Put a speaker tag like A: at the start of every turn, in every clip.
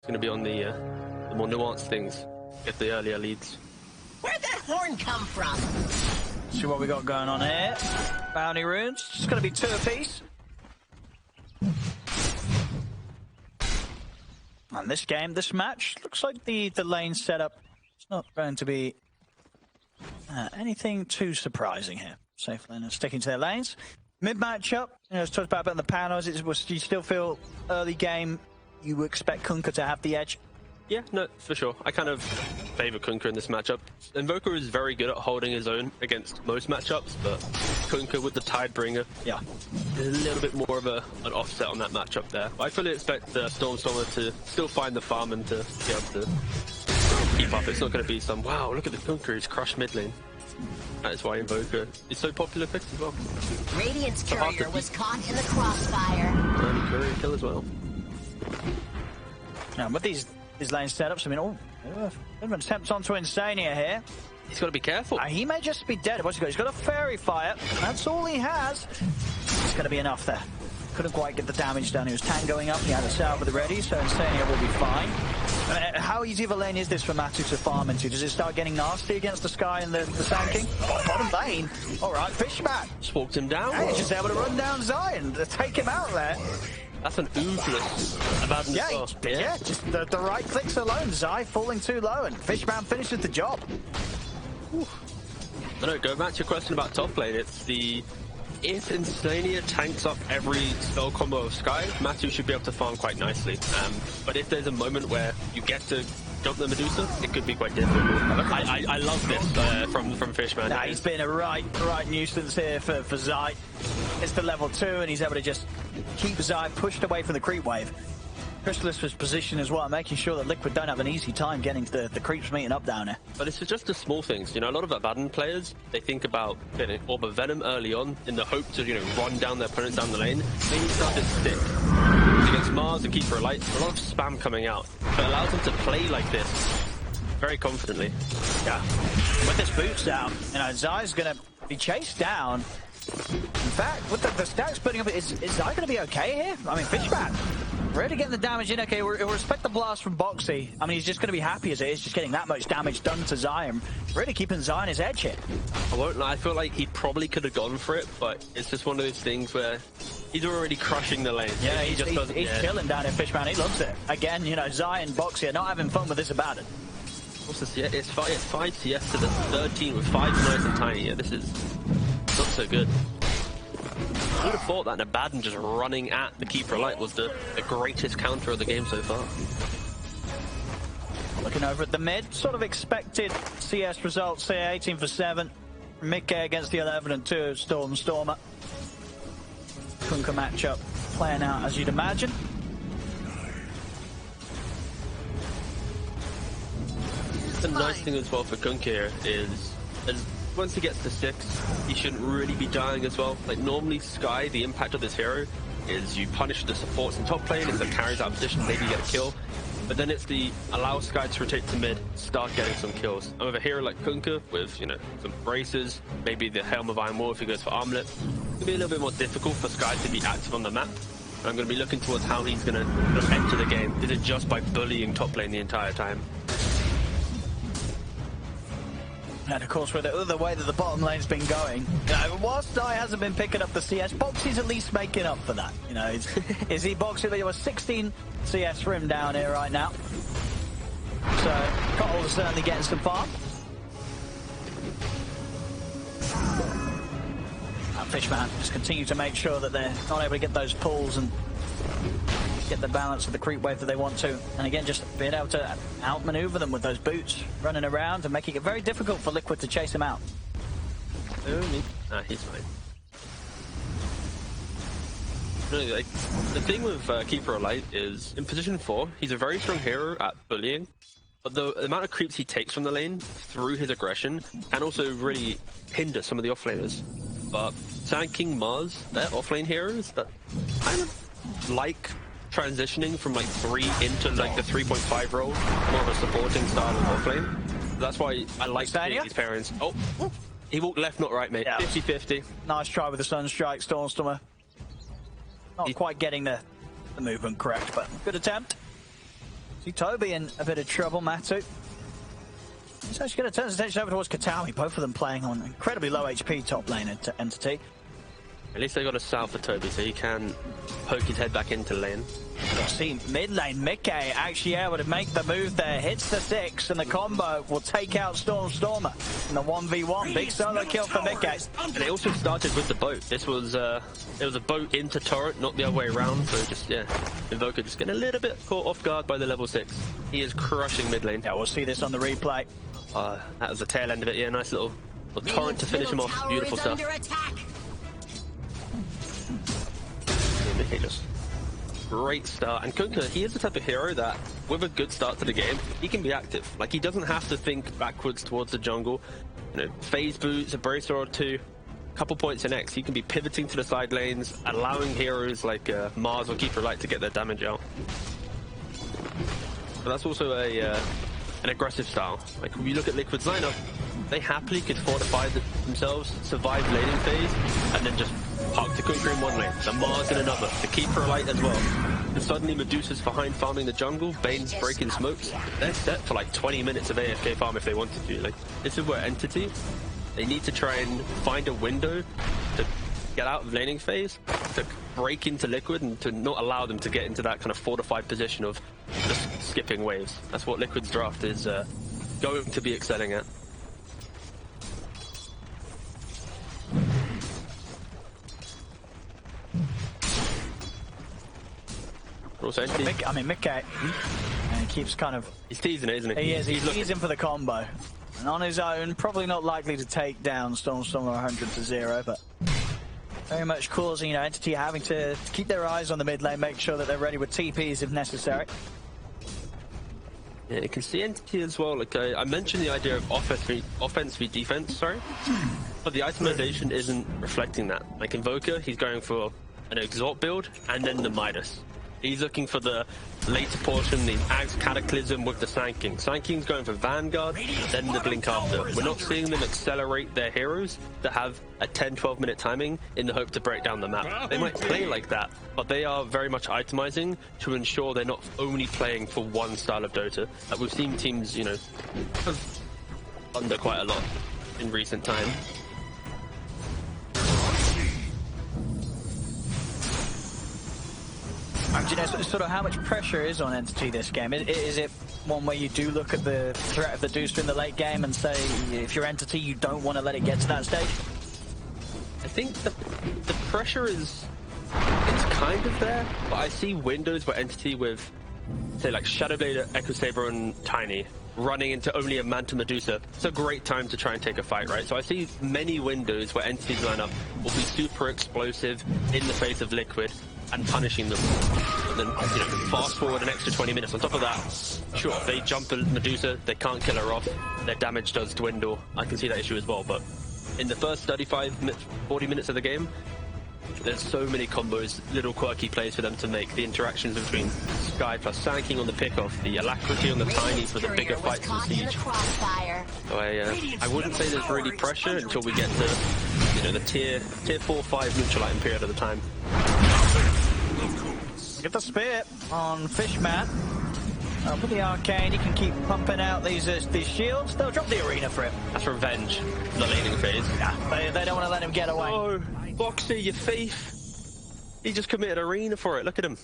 A: It's going to be on the more nuanced things. Get the earlier leads.
B: Where'd that horn come from?
C: See what we got going on here. Bounty runes. It's going to be 2 apiece. And this game, this match, looks like the lane setup is not going to be anything too surprising here. Safe lane sticking to their lanes. Mid matchup, as talked about in the panels, do you still feel early game you expect Kunkka to have the edge?
A: Yeah, no, for sure. I kind of favor Kunkka in this matchup. Invoker is very good at holding his own against most matchups, but Kunkka with the Tidebringer,
C: yeah,
A: there's a little bit more of an offset on that matchup there. I fully expect Stormstormer to still find the farm and to be able to keep up. It's not going to be some, wow, look at the Kunkka, he's crushed mid lane. That is why Invoker is so popular picked as well.
B: Radiant's courier was caught in the crossfire.
A: And courier kill as well.
C: Now, with these lane setups, I mean, an attempt onto Insania here.
A: He's got to be careful.
C: He may just be dead. What's he got? He's got a fairy fire. That's all he has. It's going to be enough there. Couldn't quite get the damage done. He was tangoing up. He had a salve ready, so Insania will be fine. How easy of a lane is this for Matu to farm into? Does it start getting nasty against the Sky and the Sand King? Bottom lane. All right, Fishman.
A: Just walked him down.
C: Yeah, he's just able to run down Zion to take him out there.
A: That's an oofless Abaddon.
C: Yeah, just the right clicks alone. Zai falling too low, and Fishman finishes the job.
A: No, go back to your question about top lane. It's if Insania tanks up every spell combo of Sky, Matu should be able to farm quite nicely. But if there's a moment where you get to jump the Medusa, it could be quite difficult. I love this from Fishman.
C: Nah, he's been a right nuisance here for Zai. It's the level 2, and he's able to just keep Zai pushed away from the creep wave. Crystallis was positioned as well, making sure that Liquid don't have an easy time getting to the creeps meeting up down there.
A: But it's just the small things. You know, a lot of Abaddon players, they think about getting Orb of Venom early on in the hope to, run down their opponents down the lane. Then you start to stick. Against Mars and Keeper of Light, a lot of spam coming out. But it allows them to play like this very confidently.
C: Yeah. With this boots down, Zai's going to be chased down. In fact, with the stacks putting up, is Zai going to be okay here? I mean, Fishman really getting the damage in. Okay, we'll respect the blast from Boxy. I mean, he's just going to be happy as it is, just getting that much damage done to Zai and really keeping Zai on his edge here.
A: I won't lie, I feel like he probably could have gone for it, but it's just one of those things where he's already crushing the lane.
C: Yeah, he's killing down here, Fishman. He loves it. Again, Zai and Boxy are not having fun with this Abaddon.
A: It's 5 CS to the 13 with 5 nice and tiny. Yeah, this is not so good. I would have thought that an Abaddon just running at the Keeper of Light was the greatest counter of the game so far.
C: Looking over at the mid, sort of expected CS results here, 18 for 7. Mid K against the 11 and 2 of Stormer. Kunkka matchup playing out as you'd imagine.
A: The nice thing as well for Kunkka here is, once he gets to 6, he shouldn't really be dying as well. Like normally Sky, the impact of this hero is you punish the supports in top lane, if the carries out of position, maybe you get a kill. But then it's the allow Sky to rotate to mid, start getting some kills. And with a hero like Kunkka, with some braces, maybe the Helm of Iron Wall if he goes for Armlet, it'll be a little bit more difficult for Sky to be active on the map. And I'm going to be looking towards how he's going to enter the game. Is it just by bullying top lane the entire time?
C: And of course, with the way that the bottom lane's been going, whilst Zai hasn't been picking up the CS, Boxy's at least making up for that. Is he Boxy? There was 16 CS for him down here right now. So, Cottle is certainly getting some farm. And Fishman just continue to make sure that they're not able to get those pulls and get the balance of the creep wave that they want to. And again, just being able to outmaneuver them with those boots running around and making it very difficult for Liquid to chase him out.
A: He's fine. Really, the thing with Keeper of Light is, in position 4, he's a very strong hero at bullying, but the amount of creeps he takes from the lane through his aggression can also really hinder some of the offlaners. But Sand King, Mars, they're offlane heroes that kind of like transitioning from 3 into the 3.5 role, more of a supporting style of offlane. That's why I like these pairings. Oh, he walked left, not right, mate. 50-50.
C: Nice try with the Sunstrike, Stormstormer. Not quite getting the movement correct, but good attempt. See Toby in a bit of trouble, Matu. He's actually going to turn his attention over towards Katawi, both of them playing on incredibly low HP top lane Entity.
A: At least they got a south for Toby, so he can poke his head back into lane.
C: See, mid lane, Mickey actually able to make the move there, hits the 6, and the combo will take out Stormer in the 1v1. Big solo kill for Mickey.
A: And it also started with the boat. This was, it was a boat into turret, not the other way around, so just, yeah, Invoker just getting a little bit caught off guard by the level 6. He is crushing mid lane.
C: Yeah, we'll see this on the replay.
A: That was the tail end of it, yeah, nice little torrent to finish him off. Beautiful stuff. Mickey just great start, and Kunkka, he is the type of hero that with a good start to the game he can be active. Like, he doesn't have to think backwards towards the jungle, you know, phase boots, a bracer or two, couple points in X, he can be pivoting to the side lanes, allowing heroes like Mars or Keeper Light to get their damage out. But that's also an aggressive style. Like, when you look at Liquid's lineup, they happily could fortify themselves, survive laning phase, and then just park the Kunkka in one lane, the Mars in another, the Keeper Light as well. And suddenly Medusa's behind farming the jungle, Bane's breaking smokes. They're set for like 20 minutes of AFK farm if they wanted to. Like, this is where Entity, they need to try and find a window to get out of laning phase, to break into Liquid and to not allow them to get into that kind of fortified position of just skipping waves. That's what Liquid's draft is going to be excelling at.
C: Mickey, and he keeps kind of...
A: He's teasing it, isn't he?
C: He is, he's teasing for the combo. And on his own, probably not likely to take down Stormer 100-0, but very much causing, you know, Entity having to keep their eyes on the mid lane, make sure that they're ready with TPs if necessary.
A: Yeah, you can see Entity as well. Like, I mentioned the idea of offense v defense, sorry, but the itemization isn't reflecting that. Like, Invoker, he's going for an Exalt build and then the Midas. He's looking for the later portion, the Axe Cataclysm with the Sand King. Sand King's going for Vanguard, then the Blink after. We're not seeing them accelerate their heroes that have a 10-12 minute timing in the hope to break down the map. They might play like that, but they are very much itemizing to ensure they're not only playing for one style of Dota. Like, we've seen teams, you know, under quite a lot in recent time.
C: Do you know sort of how much pressure is on Entity this game? Is it one where you do look at the threat of the Deucer in the late game and say, if you're Entity, you don't want to let it get to that stage?
A: I think the pressure is, it's kind of there, but I see windows where Entity with, say, like Shadowblade, Echo Saber, and Tiny running into only a Manta Medusa. It's a great time to try and take a fight, right? So I see many windows where Entity's lineup will be super explosive in the face of Liquid and punishing them. And then, you know, fast forward an extra 20 minutes. On top of that, sure, they jump a Medusa, they can't kill her off, their damage does dwindle. I can see that issue as well, but in the first 35 minutes, 40 minutes of the game, there's so many combos, little quirky plays for them to make. The interactions between Sky plus Sand King on the pickoff, the alacrity on the Tiny for the bigger fights and siege. So I wouldn't say there's really pressure until we get to, you know, the tier 4-5 neutralizing period of the time.
C: Get the spear on Fishman. With the arcane, he can keep pumping out these shields. They'll drop the arena for him.
A: That's revenge, the laning phase.
C: Yeah, they don't want to let him get away.
A: Oh, Boxy, your thief. He just committed arena for it. Look at him.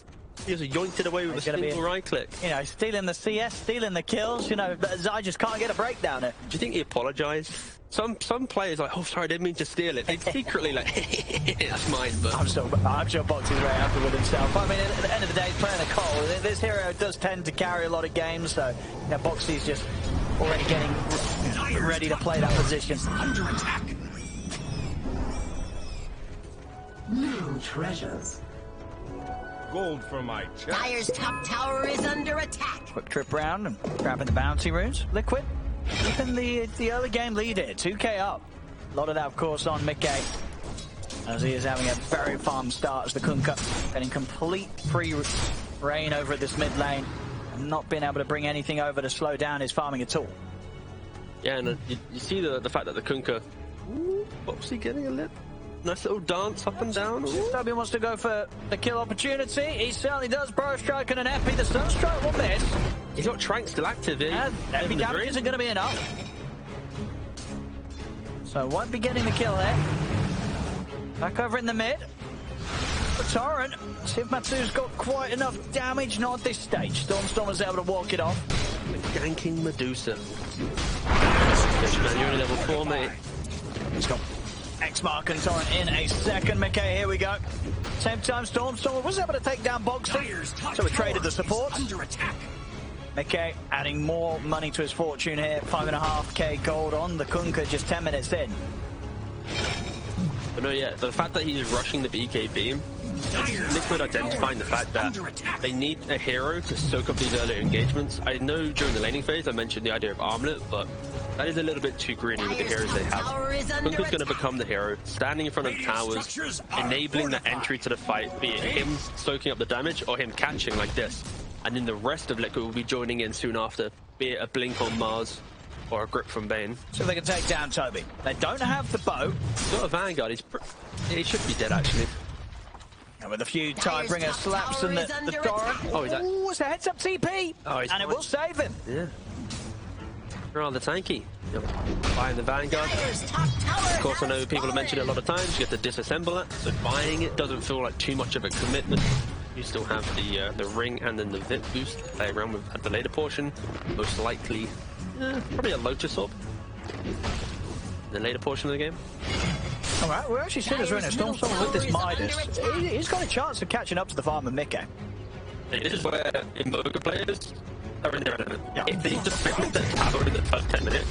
A: He just yoinked it away with a single right click.
C: You know, stealing the CS, stealing the kills. You know, I just can't get a breakdown there.
A: Do you think he apologized? Some players are like, oh, sorry, I didn't mean to steal it. They secretly like, that's mine, but...
C: I'm sure Boxy's very happy with himself. I mean, at the end of the day, he's playing a Cole. This hero does tend to carry a lot of games, so, you know, Boxy's just already getting ready to play that position.
B: Under attack. New treasures.
D: Gold for my chest.
B: Dire's top tower is under attack.
C: Quick trip round and grabbing the bounty runes. Liquid keeping the early game lead here. 2k up. A lot of that, of course, on Mickey, as he is having a very farm start as the Kunkka getting complete free reign over at this mid lane and not being able to bring anything over to slow down his farming at all.
A: Yeah, and you see the fact that the Kunkka, Boxy getting a lip. Nice little dance up and down.
C: Toby wants to go for the kill opportunity. He certainly does. Burrow Strike and an Epi. The Sunstrike will miss.
A: He's got Trank still active in.
C: And Epi damage isn't going to be enough. So won't be getting the kill there. Back over in the mid. The Torrent. See if Matsu's got quite enough damage. Not at this stage. Storm was able to walk it off.
A: Ganking Medusa. You're only level 4, mate.
C: He's got X-Mark and Torrent in a second. McKay, here we go. Same time, Storm was able to take down Boxley, so we traded the support. McKay adding more money to his fortune here. 5.5k gold on the Kunkka just 10 minutes in.
A: But no, yeah, the fact that he's rushing the BK beam, Liquid identifying the fact that they need a hero to soak up these early engagements. I know during the laning phase I mentioned the idea of Armlet, but that is a little bit too greedy with the heroes they have. Kunkka's going to become the hero, standing in front of towers, enabling the entry to the fight, be it him soaking up the damage or him catching like this. And then the rest of Liquid will be joining in soon after, be it a blink on Mars or a grip from Bane.
C: So they can take down Toby. They don't have the bow.
A: He's got a Vanguard, he should be dead actually.
C: And with a few Tidebringer slaps and the Torrent.
A: Oh,
C: it's a heads-up TP!
A: Oh,
C: and it will save him.
A: Yeah. Rather tanky. Buying the Vanguard. Of course, I know people have mentioned it a lot of times, you have to disassemble it, so buying it doesn't feel like too much of a commitment. You still have the ring and then the VIP boost to play around with at the later portion. Most likely, probably a Lotus Orb in the later portion of the game.
C: Alright, we're actually seeing as Renner Stormstorm with this Midas. He's got a chance of catching up to the farm of Mickey.
A: This is where Invoker players are in their element. Yeah. If they just defend the tower in the first 10 minutes,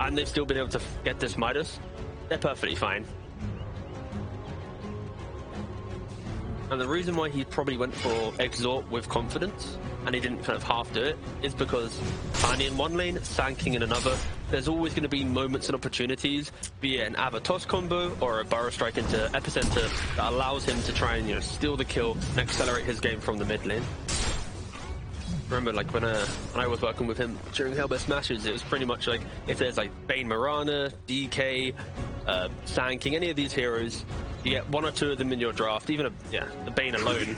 A: and they've still been able to get this Midas, they're perfectly fine. And the reason why he probably went for Exhort with confidence, and he didn't kind of half do it, is because Tiny in one lane, Sanking in another, there's always going to be moments and opportunities, be it an Avatos combo or a Burrow Strike into Epicenter that allows him to try and steal the kill and accelerate his game from the mid lane. Remember, like when I was working with him during Hellbest Smashes, it was pretty much like if there's like Bane Mirana, DK, Sanking, any of these heroes, you get one or two of them in your draft, even the Bane alone,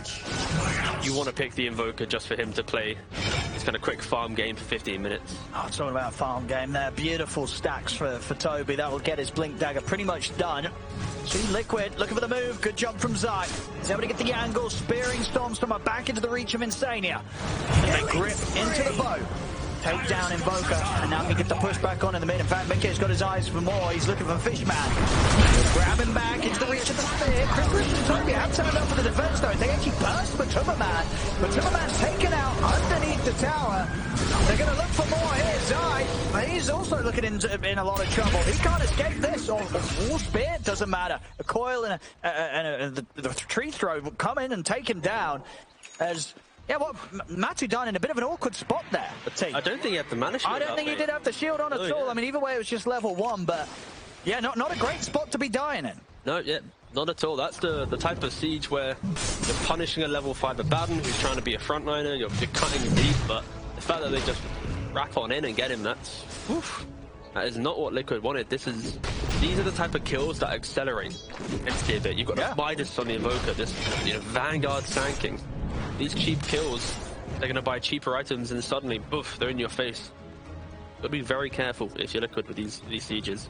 A: you want to pick the Invoker just for him to play this kind of quick farm game for 15 minutes.
C: Oh, talking about a farm game there. Beautiful stacks for Toby. That will get his Blink Dagger pretty much done. See Liquid looking for the move. Good job from Zai. He's able to get the angle. Spearing Stormstormer back into the reach of Insania. And they grip into the bow. Take down Invoker, and now he gets the push back on in the mid. In fact, Mickey's got his eyes for more. He's looking for Fishman. Grab him back into the reach of the spear. Crystallis and Toby have turned up for the defense, though. They actually burst for Tumberman, but Tumberman's taken out underneath the tower. They're going to look for more here. Zai, but he's also looking in a lot of trouble. He can't escape this. Or spear, doesn't matter. A coil and the tree throw will come in and take him down. As yeah, well, Matsu done in a bit of an awkward spot there.
A: I don't think he had the mana shield.
C: I don't think he did have the shield on at all. I mean, either way, it was just level 1, but yeah, not a great spot to be dying in.
A: No, yeah, not at all. That's the type of siege where you're punishing a level 5 Abaddon who's trying to be a frontliner, you're cutting deep, but the fact that they just wrap on in and get him, that is not what Liquid wanted. These are the type of kills that accelerate Entity a bit. You've got the Midas on the Invoker, this Vanguard Sanking. These cheap kills, they're going to buy cheaper items and suddenly, boof, they're in your face. Gotta be very careful if you're Liquid with these sieges.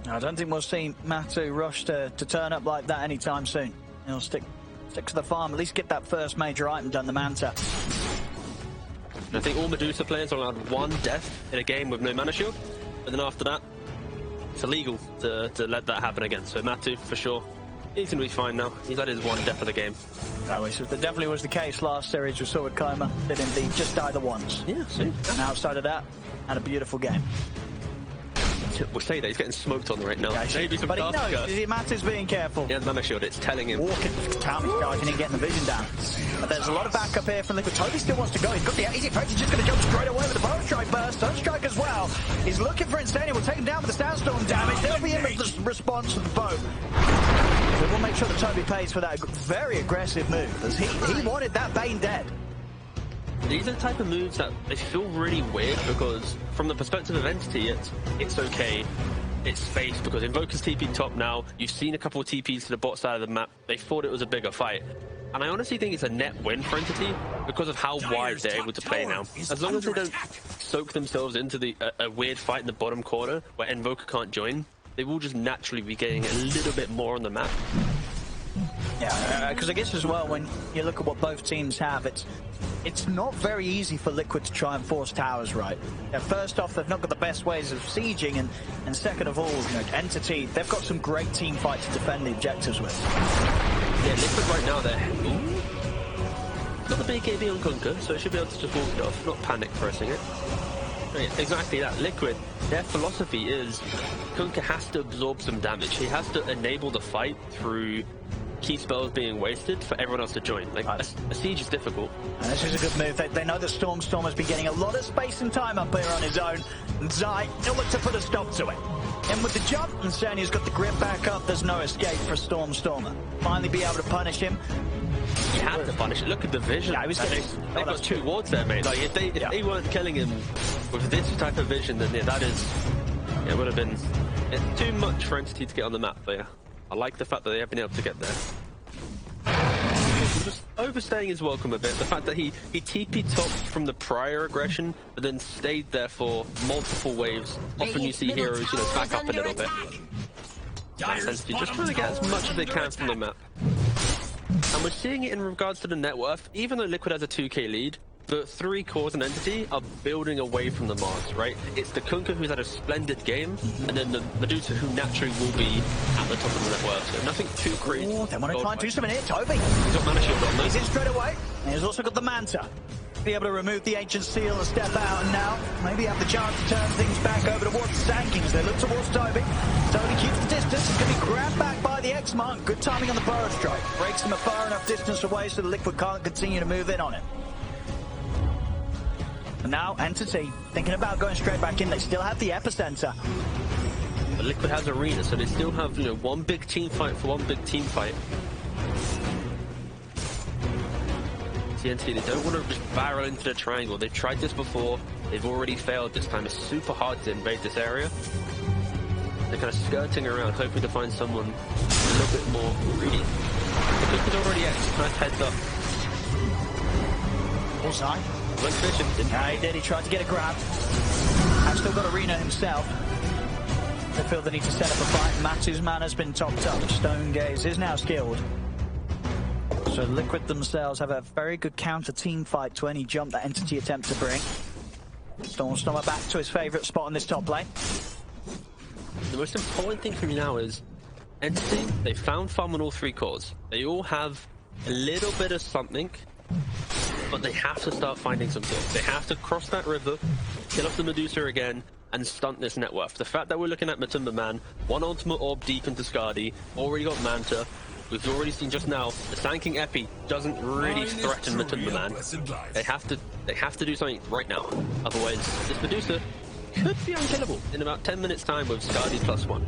C: I don't think we'll see Matsu rush to turn up like that anytime soon. He'll stick to the farm, at least get that first major item done, the Manta.
A: And I think all Medusa players are allowed 1 death in a game with no mana shield, and then after that, it's illegal to let that happen again. So Matsu, for sure, he's going to be fine now. He's had his 1 death of the game.
C: That definitely was the case last series we saw with Koma. Did indeed just die the once.
A: Yeah, see?
C: And outside of that, had a beautiful game.
A: We'll say that he's getting smoked on right now. Yeah, maybe some,
C: but he knows. Matsu's being careful.
A: He has mana shield. It's telling him.
C: Walking, charging and getting the vision down. But there's a lot of backup here from Liquid. Toby still wants to go. He's got the easy approach. He's just going to jump straight away with the Burrow Strike burst. Sunstrike as well. He's looking for Insania. We'll take him down with the Sandstorm damage. There'll be the response to the boat. But we'll make sure that Toby pays for that very aggressive move, as he wanted that Bane dead.
A: These are the type of moves that they feel really weird because from the perspective of Entity, it's okay. it's space because Invoker's TP top now. You've seen a couple of TPs to the bot side of the map. They thought it was a bigger fight. And I honestly think it's a net win for Entity because of how wide they're able to play now. As long as they don't soak themselves into a weird fight in the bottom corner where Invoker can't join, they will just naturally be getting a little bit more on the map.
C: Yeah, because I guess as well, when you look at what both teams have, it's not very easy for Liquid to try and force towers, right? Yeah, first off, they've not got the best ways of sieging, and second of all, Entity, they've got some great team fight to defend the objectives with.
A: Yeah, Liquid right now, they're... Got the big AB on Kunkka, so it should be able to just walk it off, not panic pressing it. Yeah, exactly that. Liquid, their philosophy is Kunkka has to absorb some damage. He has to enable the fight through key spells being wasted for everyone else to join. Like, a siege is difficult.
C: And this is a good move. They know that Storm has been getting a lot of space and time up here on his own. And Zai, he'll look to put a stop to it. And with the jump, and Sania's got the grip back up, there's no escape for Stormer. Finally be able to punish him.
A: You have to punish it. Look at the vision. Yeah, they've got two wards there, mate. Like, if they weren't killing him with this type of vision, then it would have been too much for Entity to get on the map. But yeah, I like the fact that they have been able to get there. Just overstaying his welcome a bit. The fact that he TP'd top from the prior aggression, but then stayed there for multiple waves. Often you see heroes, back up a little bit. Entity just trying to get as much as they can from the map. And we're seeing it in regards to the net worth. Even though Liquid has a 2k lead, the three cores and Entity are building away from the Mars, right? It's the Kunkka who's had a splendid game, and then the Medusa who naturally will be at the top of the net worth. So nothing too crazy.
C: Oh, they want to try and do something here, Toby.
A: He's got mana shield on.
C: He's in straight away. And he's also got the Manta. Be able to remove the Ancient Seal and step out, and now maybe have the chance to turn things back over towards the Sand Kings. They look towards Toby. Toby keeps the distance. He's going to be grabbed back by the X-Monk. Good timing on the Burrow Strike. Breaks him a far enough distance away so the Liquid can't continue to move in on it. And now Entity thinking about going straight back in. They still have the epicenter.
A: But Liquid has Arena, so they still have one big team fight for one big team fight. TNT, they don't want to just barrel into the triangle. They've tried this before. They've already failed this time. It's super hard to invade this area. They're kind of skirting around, hoping to find someone a little bit more greedy. The Kunkka's already X. Nice heads up.
C: Bullseye.
A: Went fishing, didn't he?
C: Yeah, he did. He tried to get a grab. I've still got Arena himself. They feel the need to set up a fight. Matu's mana's been topped up. Stone Gaze is now skilled. So Liquid themselves have a very good counter team fight to any jump that Entity attempt to bring. Stormer back to his favourite spot on this top lane.
A: The most important thing for me now is Entity, they found farm on all three cores. They all have a little bit of something, but they have to start finding some kills. They have to cross that river, kill off the Medusa again, and stunt this net worth. The fact that we're looking at Matumba Man, one ultimate orb deep into Skadi, already got Manta. We've already seen just now the Sand King Epi doesn't really threaten Matumba Man. They have to do something right now. Otherwise, this Medusa could be unkillable in about 10 minutes time with Skadi +1.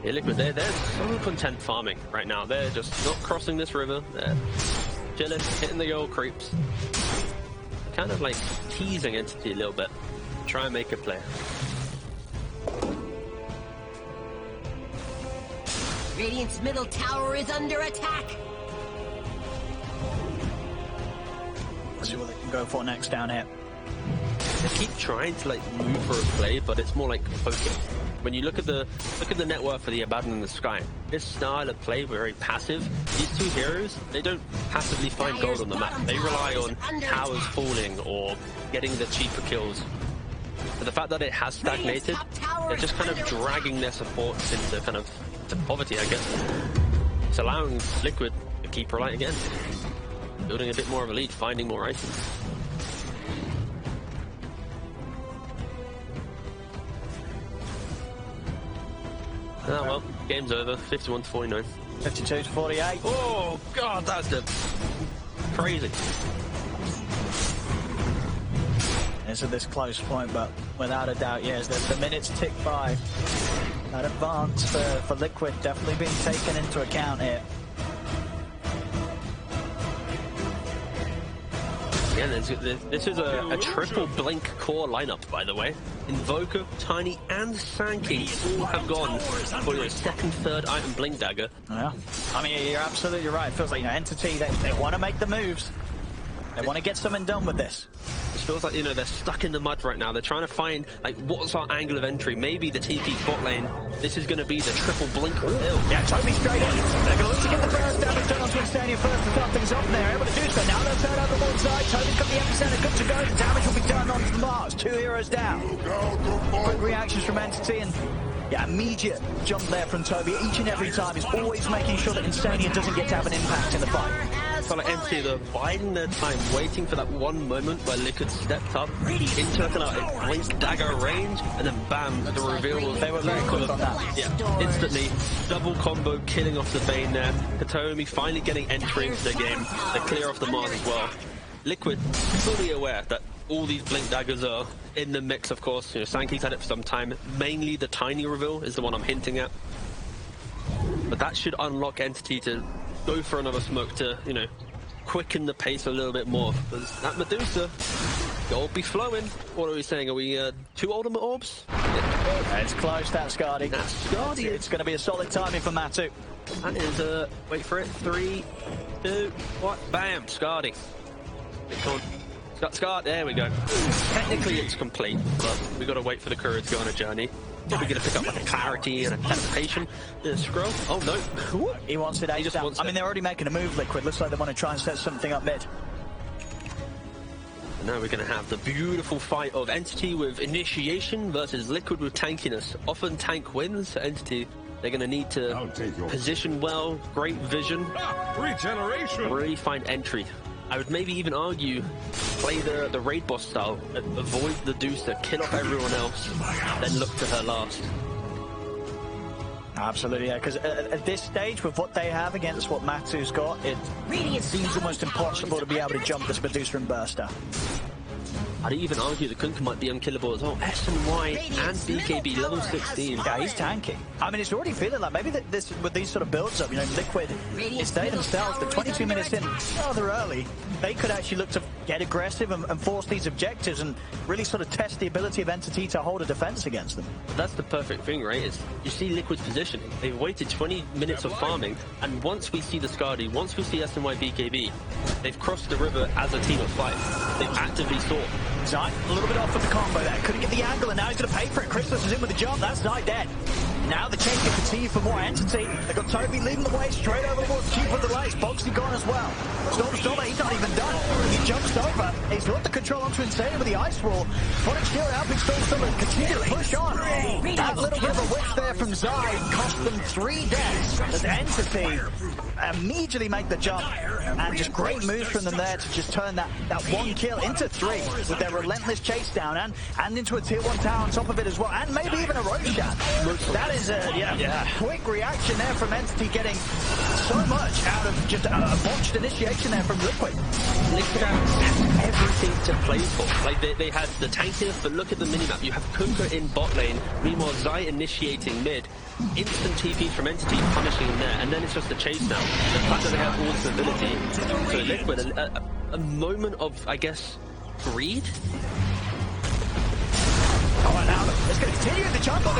A: Yeah, Liquid, they're so content farming right now. They're just not crossing this river. They're chilling, hitting the old creeps. Kind of like teasing Entity a little bit. Try and make a play.
B: Radiant's middle tower is under attack.
C: Let's see what they can go for next down here.
A: They keep trying to move for a play, but it's more like poking. When you look at the net worth for the Abaddon in the Sky, this style of play, very passive. These two heroes, they don't passively find gold on the map. They rely on towers falling or getting the cheaper kills. But the fact that it has stagnated, they're just kind of dragging their supports into kind of poverty, I guess. It's allowing Liquid to keep relying again. Building a bit more of a lead, finding more items. Oh well, game's over. 51-49.
C: 52-48.
A: Oh god, that's crazy.
C: It's at this close point, but without a doubt, yes, the minutes tick by. That advance for Liquid definitely being taken into account here.
A: Yeah, this is a triple blink core lineup, by the way. Invoker, Tiny, and Sankey all have gone for your second, third item blink dagger.
C: Yeah, I mean, you're absolutely right. It feels like, you know, Entity, they want to make the moves. They want to get something done with this.
A: It feels like, you know, they're stuck in the mud right now. They're trying to find, like, what's our angle of entry? Maybe the TP bot lane. This is going to be the triple blink.
C: Yeah, Toby straight in. They're going to look to get the first damage done onto Instania first to start things off, and they're able to do so. Now they'll turn over one side. Toby's got the epicenter good to go. The damage will be done onto the Mars. 2 heroes down. Quick reactions from Entity, and yeah, immediate jump there from Toby. Each and every time is always making sure that Instania doesn't get to have an impact in the fight.
A: So like Entity, they're biding their time, waiting for that one moment where Liquid stepped up into a blink dagger range, and then bam, the reveal was...
C: They were very quick on that.
A: Yeah, instantly, double combo, killing off the Bane there. Katomi finally getting entry into the game. They clear off the Mars as well. Liquid fully aware that all these blink daggers are in the mix, of course. You know, Sankey's had it for some time. Mainly the Tiny reveal is the one I'm hinting at. But that should unlock Entity to go for another smoke to, you know, quicken the pace a little bit more. Because that Medusa, gold be flowing. What are we saying? Are we 2 ultimate orbs?
C: Yeah. It's close, that's Scardy.
A: That's Scardy.
C: It's going to be a solid timing for Matu.
A: That is, wait for it, 3, 2, 1, bam, Scardy. Scar, there we go. Technically it's complete, but we got to wait for the courier to go on a journey. We're going to pick up like a clarity and a teleportation. Scroll. Oh no.
C: He wants it ASAP. I mean, they're already making a move, Liquid. Looks like they want to try and set something up mid.
A: And now we're going to have the beautiful fight of Entity with initiation versus Liquid with tankiness. Often tank wins. Entity, they're going to need to position well, great vision,
D: Regeneration.
A: really find entry. I would maybe even argue, play the raid boss style, avoid the Deucer, kill off everyone else, then look to her last.
C: Absolutely, yeah, because at this stage, with what they have against what Matu's got, it seems almost impossible to be able to jump this Medusa and Burster.
A: I'd even argue the Kunkka might be unkillable as well. S and Y and BKB level 16.
C: Yeah, he's tanky. I mean, it's already feeling like maybe this with these sort of builds up, you know, Liquid, it's they themselves, but 22 minutes in, rather early, they could actually look to get aggressive and force these objectives and really sort of test the ability of Entity to hold a defense against them.
A: That's the perfect thing, right? Is you see Liquid's positioning. They've waited 20 minutes of farming, and once we see the Scardy, once we see SNY BKB, they've crossed the river as a team of 5. They've actively sought.
C: Zai, a little bit off of the combo there. Couldn't get the angle, and now he's going to pay for it. Crystallis is in with the jump. That's Zai dead. Now the chase can continue for more Entity. They've got Toby leading the way straight over the wall. Keep with the lights. Boxy gone as well. Stormer, he's not even done. He jumps over. He's got the control onto Insane with the ice wall. Phonic Shield helping Stormer continue to push on. That little bit of a whiff there from Zai cost them 3 deaths. As Entity immediately make the jump, and just great moves from them there to just turn that 1 kill into 3 with their relentless chase down and into a tier 1 tower on top of it as well, and maybe even a Roshan. That is a quick reaction there from Entity, getting so much out of just a botched initiation there from Liquid.
A: Liquid have everything to play for. Like they had the tankiness, but look at the minimap. You have Kunkka in bot lane, meanwhile Zai initiating mid. Instant TPs from Entity punishing him there, and then it's just a chase now. The fact that they have all this ability for Liquid, a moment of, I guess, greed?
C: Oh, now it's going to continue the jungle.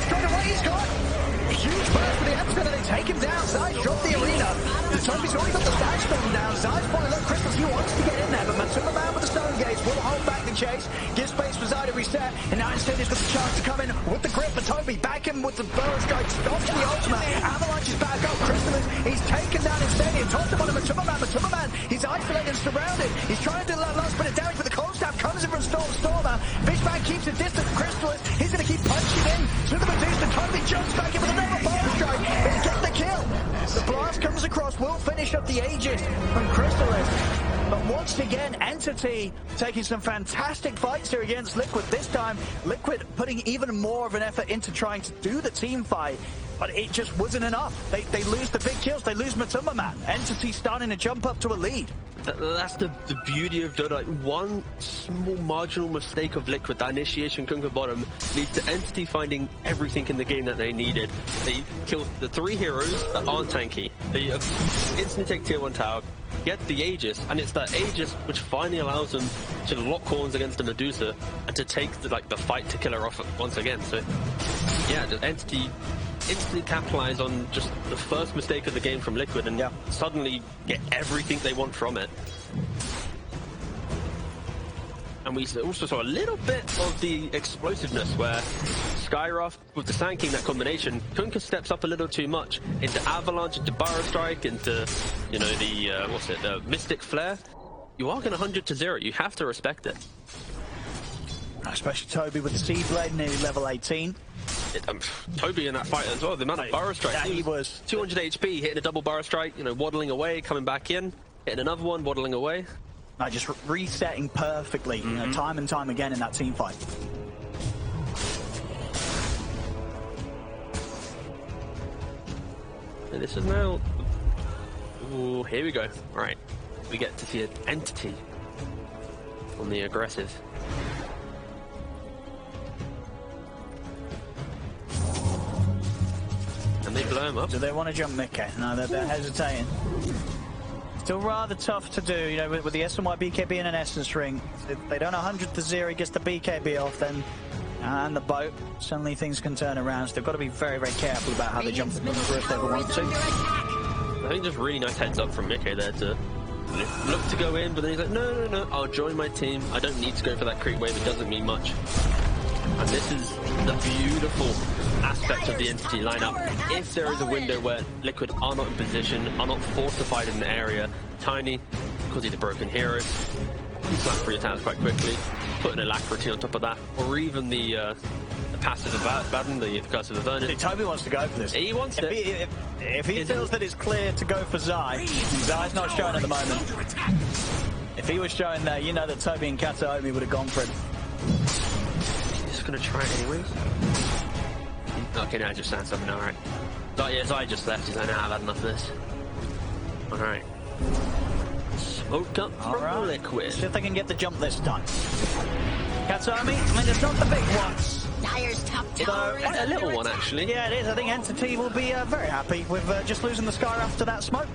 C: Straight away he's got a huge burst for the epicenter. They take him down. Zai's dropped the arena. The Toby's already got the stage storm down. Zai's probably look, Crystallis, he wants to get in there, but Matsuma man with the stone gates will hold back the chase, give space for Zai to reset, and now instead he's got the chance to come in with the grip for Toby. Back him with the burrow strike, stops the ultimate. Avalanche is back up. Crystallis, he's taken down Insane, tossed him on a Matsuma man, he's isolated and surrounded. He's trying to do that last bit of damage, but the cold stab comes in from Stormer. Fishman keeps a distance. Crystallis, he's going to keep punching in to the Medusa. Toby jumps back in with another burrow strike. He'll get the kill. The blast comes across, will finish up the Aegis from Crystallis. But once again, Entity taking some fantastic fights here against Liquid. This time, Liquid putting even more of an effort into trying to do the team fight, but it just wasn't enough. They lose the big kills, they lose Matsuma man. Entity starting to jump up to a lead.
A: That's the beauty of Dota. Like, one small marginal mistake of Liquid, that initiation Kunkka bottom, leads to Entity finding everything in the game that they needed. They killed the 3 heroes that aren't tanky. They instantly take tier 1 tower, get the Aegis, and it's that Aegis which finally allows them to lock horns against the Medusa and to take the fight to kill her off once again. So yeah, the Entity instantly capitalize on just the first mistake of the game from Liquid and suddenly get everything they want from it. And we also saw a little bit of the explosiveness where Skyroth, with the Sand King, that combination, Kunkka steps up a little too much into Avalanche, into Burrow Strike, into, you know, the Mystic Flare. You are going 100-0. You have to respect it.
C: Especially Toby with the Sea Blade, nearly level 18.
A: Toby in that fight as well, the amount of Burrow Strike.
C: Yeah, he was
A: 200 HP, hitting a double Burrow Strike, you know, waddling away, coming back in, hitting another one, waddling away.
C: Just resetting perfectly, you know, time and time again in that team fight.
A: And this is now... Ooh, here we go. All right, we get to see an Entity on the aggressive. And they blow him up.
C: Do they want to jump Mickey? No, they're hesitating. Still rather tough to do, you know, with the SNY BKB and an Essence Ring. If they don't 100-0, he gets the BKB off, then and the boat, suddenly things can turn around. So they've got to be very, very careful about how they jump the maneuver if they ever want to.
A: I think just really nice heads up from Mickey there to look to go in, but then he's like, no, I'll join my team. I don't need to go for that creep wave. It doesn't mean much. And this is the beautiful aspect of the Entity lineup. If there is a window where Liquid are not in position, are not fortified in the area, Tiny, because he's a broken hero, slap free attacks quite quickly, put an Alacrity on top of that, or even the passive of Baden, the Curse of Avernus.
C: Toby wants to go for this.
A: He wants it.
C: If he feels that it's clear to go for Zai, Zai's not showing at the moment. If he was showing there, you know that Toby and Kataomi would have gone for it.
A: He's going to try it anyways. Okay, now just stands up now, alright. Yeah, Zai just left. He's like, nah, I've had enough of this. Alright. Smoke up from Liquid.
C: See if they can get the jump this time. Kataomi, I mean, it's not the big ones.
B: Dire's top tower is
A: a little one, actually.
C: Yeah, it is. I think Entity will be very happy with just losing the Sky after that smoke.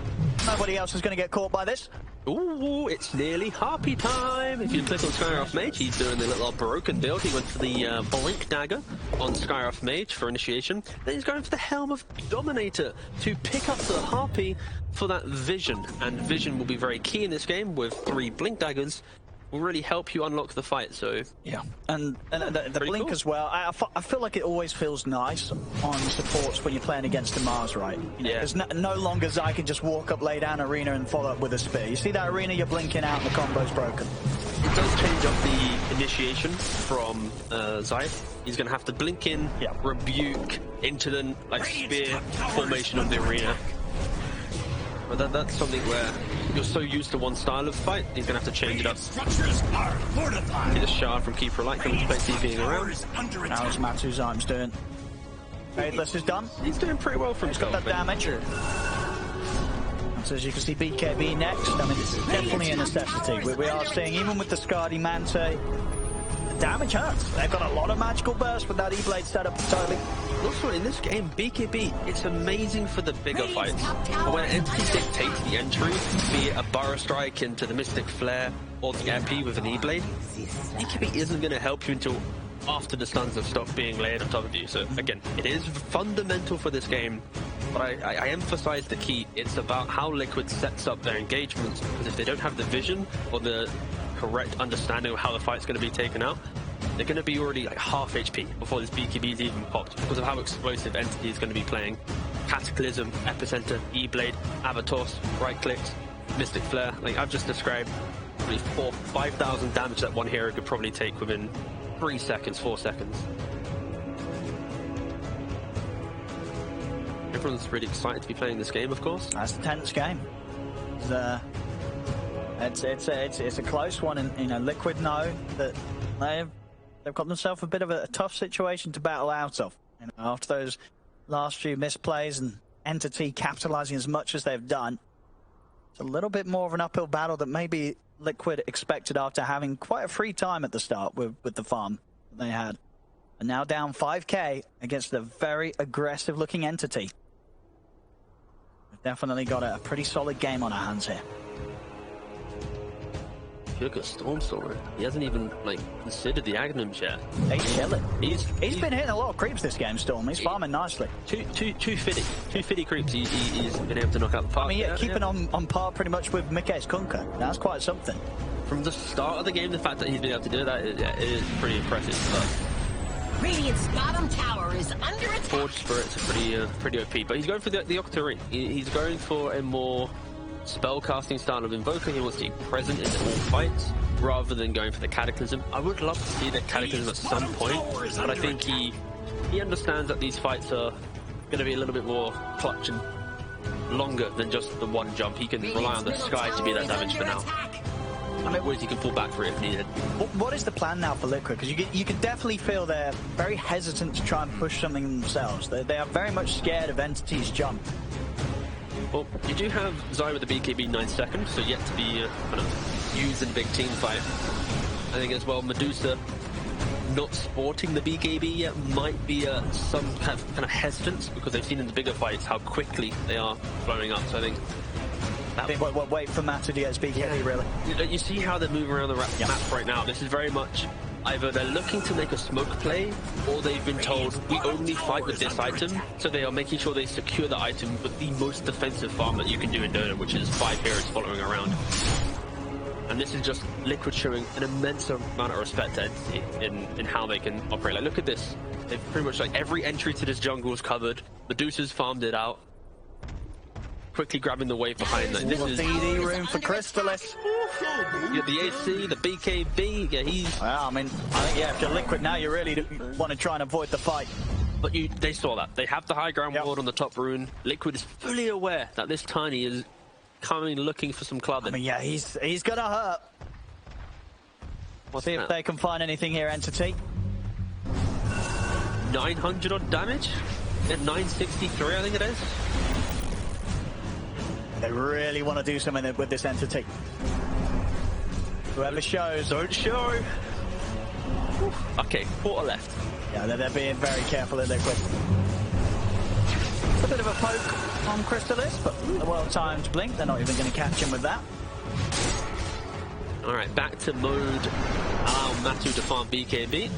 C: Nobody else is going to get caught by this.
A: Ooh, it's nearly Harpy time. If you click on Skyroth Mage, he's doing the little broken build. He went for the Blink Dagger on Skyroth Mage for initiation. Then he's going for the Helm of Dominator to pick up the Harpy for that Vision. And Vision will be very key in this game with 3 Blink Daggers. Will really help you unlock the fight, so...
C: Yeah, and the Blink as well. I feel like it always feels nice on supports when you're playing against the Mars, right? You know, there's no longer Zai can just walk up, lay down arena and follow up with a spear. You see that arena, you're blinking out and the combo's broken.
A: It does change up the initiation from Zai. He's going to have to blink in, rebuke, into the spear formation of the arena. But that's something where you're so used to one style of fight, he's going to have to change it up. Get a shard from Keeper Light coming to play TPing around.
C: How's Matsu Zymes doing? Faithless is done.
A: He's doing pretty well for himself.
C: He's got that damage. So as you can see, BKB next. I mean, it's definitely a necessity. We are seeing, even with the Skadi Mante, the damage hurts. They've got a lot of magical bursts with that E-Blade setup for Toby.
A: Also, in this game, BKB, it's amazing for the bigger fights. But when Entity dictates the entry, be it a Burrow Strike into the Mystic Flare or the Epi with an E-Blade, BKB isn't going to help you until after the stuns have stopped being layered on top of you. So, again, it is fundamental for this game. But I emphasize the key. It's about how Liquid sets up their engagements. Because if they don't have the vision or the correct understanding of how the fight's going to be taken out, they're going to be already half HP before this BKB's even popped because of how explosive Entity is going to be playing. Cataclysm, Epicenter, E-Blade, Avatos, right clicks, Mystic Flare. I've just described probably 5,000 damage that one hero could probably take within 3 seconds, 4 seconds. Everyone's really excited to be playing this game, of course.
C: That's the tense game. It's a close one, and Liquid know that they've got themselves a bit of a tough situation to battle out of. After those last few misplays and Entity capitalizing as much as they've done, it's a little bit more of an uphill battle that maybe Liquid expected after having quite a free time at the start with the farm that they had. And now down 5k against a very aggressive looking Entity. We've definitely got a pretty solid game on our hands here.
A: Look at Stormstormer. He hasn't even like considered the Agnums yet.
C: He's chilling.
A: He's
C: been hitting a lot of creeps this game, Storm. He's farming nicely.
A: Two fitty creeps. He's been able to knock out the park.
C: I mean, yeah, keeping on par pretty much with Mikhail's Kunkka. That's quite something.
A: From the start of the game, the fact that he's been able to do that is pretty impressive. But
B: Radiant's bottom tower is under attack.
A: Forge Spirits are pretty OP, but he's going for the Octarine. He's going for a more spellcasting style of Invoker. He wants to be present in all fights rather than going for the Cataclysm. I would love to see the Cataclysm at some point, but I think he understands that these fights are going to be a little bit more clutch and longer than just the one jump. He can rely on the Sky to be that damage for now. Whereas he can pull back for it if needed.
C: What is the plan now for Liquid? Because you can definitely feel they're very hesitant to try and push something themselves. They are very much scared of Entity's jump.
A: Well, you do have Zai with the BKB 9 seconds, so yet to be kind of used in a big team fight. I think as well, Medusa not sporting the BKB yet might be some kind of hesitance because they've seen in the bigger fights how quickly they are blowing up. So I think
C: wait for Matu to get his BKB, really.
A: You see how they move around the map right now. This is very much either they're looking to make a smoke play, or they've been told, we only fight with this item, so they are making sure they secure the item with the most defensive farm that you can do in Dota, which is 5 heroes following around. And this is just Liquid showing an immense amount of respect to Entity in how they can operate. Like, look at this. They've pretty much, like, every entry to this jungle is covered. Medusa's farmed it out. Quickly grabbing the wave behind that. This is
C: DD room for Crystallis.
A: Yeah, the AC, the BKB, yeah, he's...
C: Well, I mean, I think, yeah, if you're Liquid now, you really want to try and avoid the fight.
A: But they saw that. They have the high ground ward on the top rune. Liquid is fully aware that this Tiny is coming looking for some clubbing.
C: I mean, yeah, he's gonna hurt.
A: What's
C: See
A: that?
C: if they can find anything here, Entity.
A: 900 odd damage? At 963, I think it is.
C: They really want to do something with this Entity. Whoever shows.
A: Don't show. Okay, quarter left.
C: Yeah, they're being very careful in Liquid. It's a bit of a poke on Crystallis, but the well-timed blink. They're not even going to catch him with that.
A: All right, back to mode. Allow Matu to farm BKB.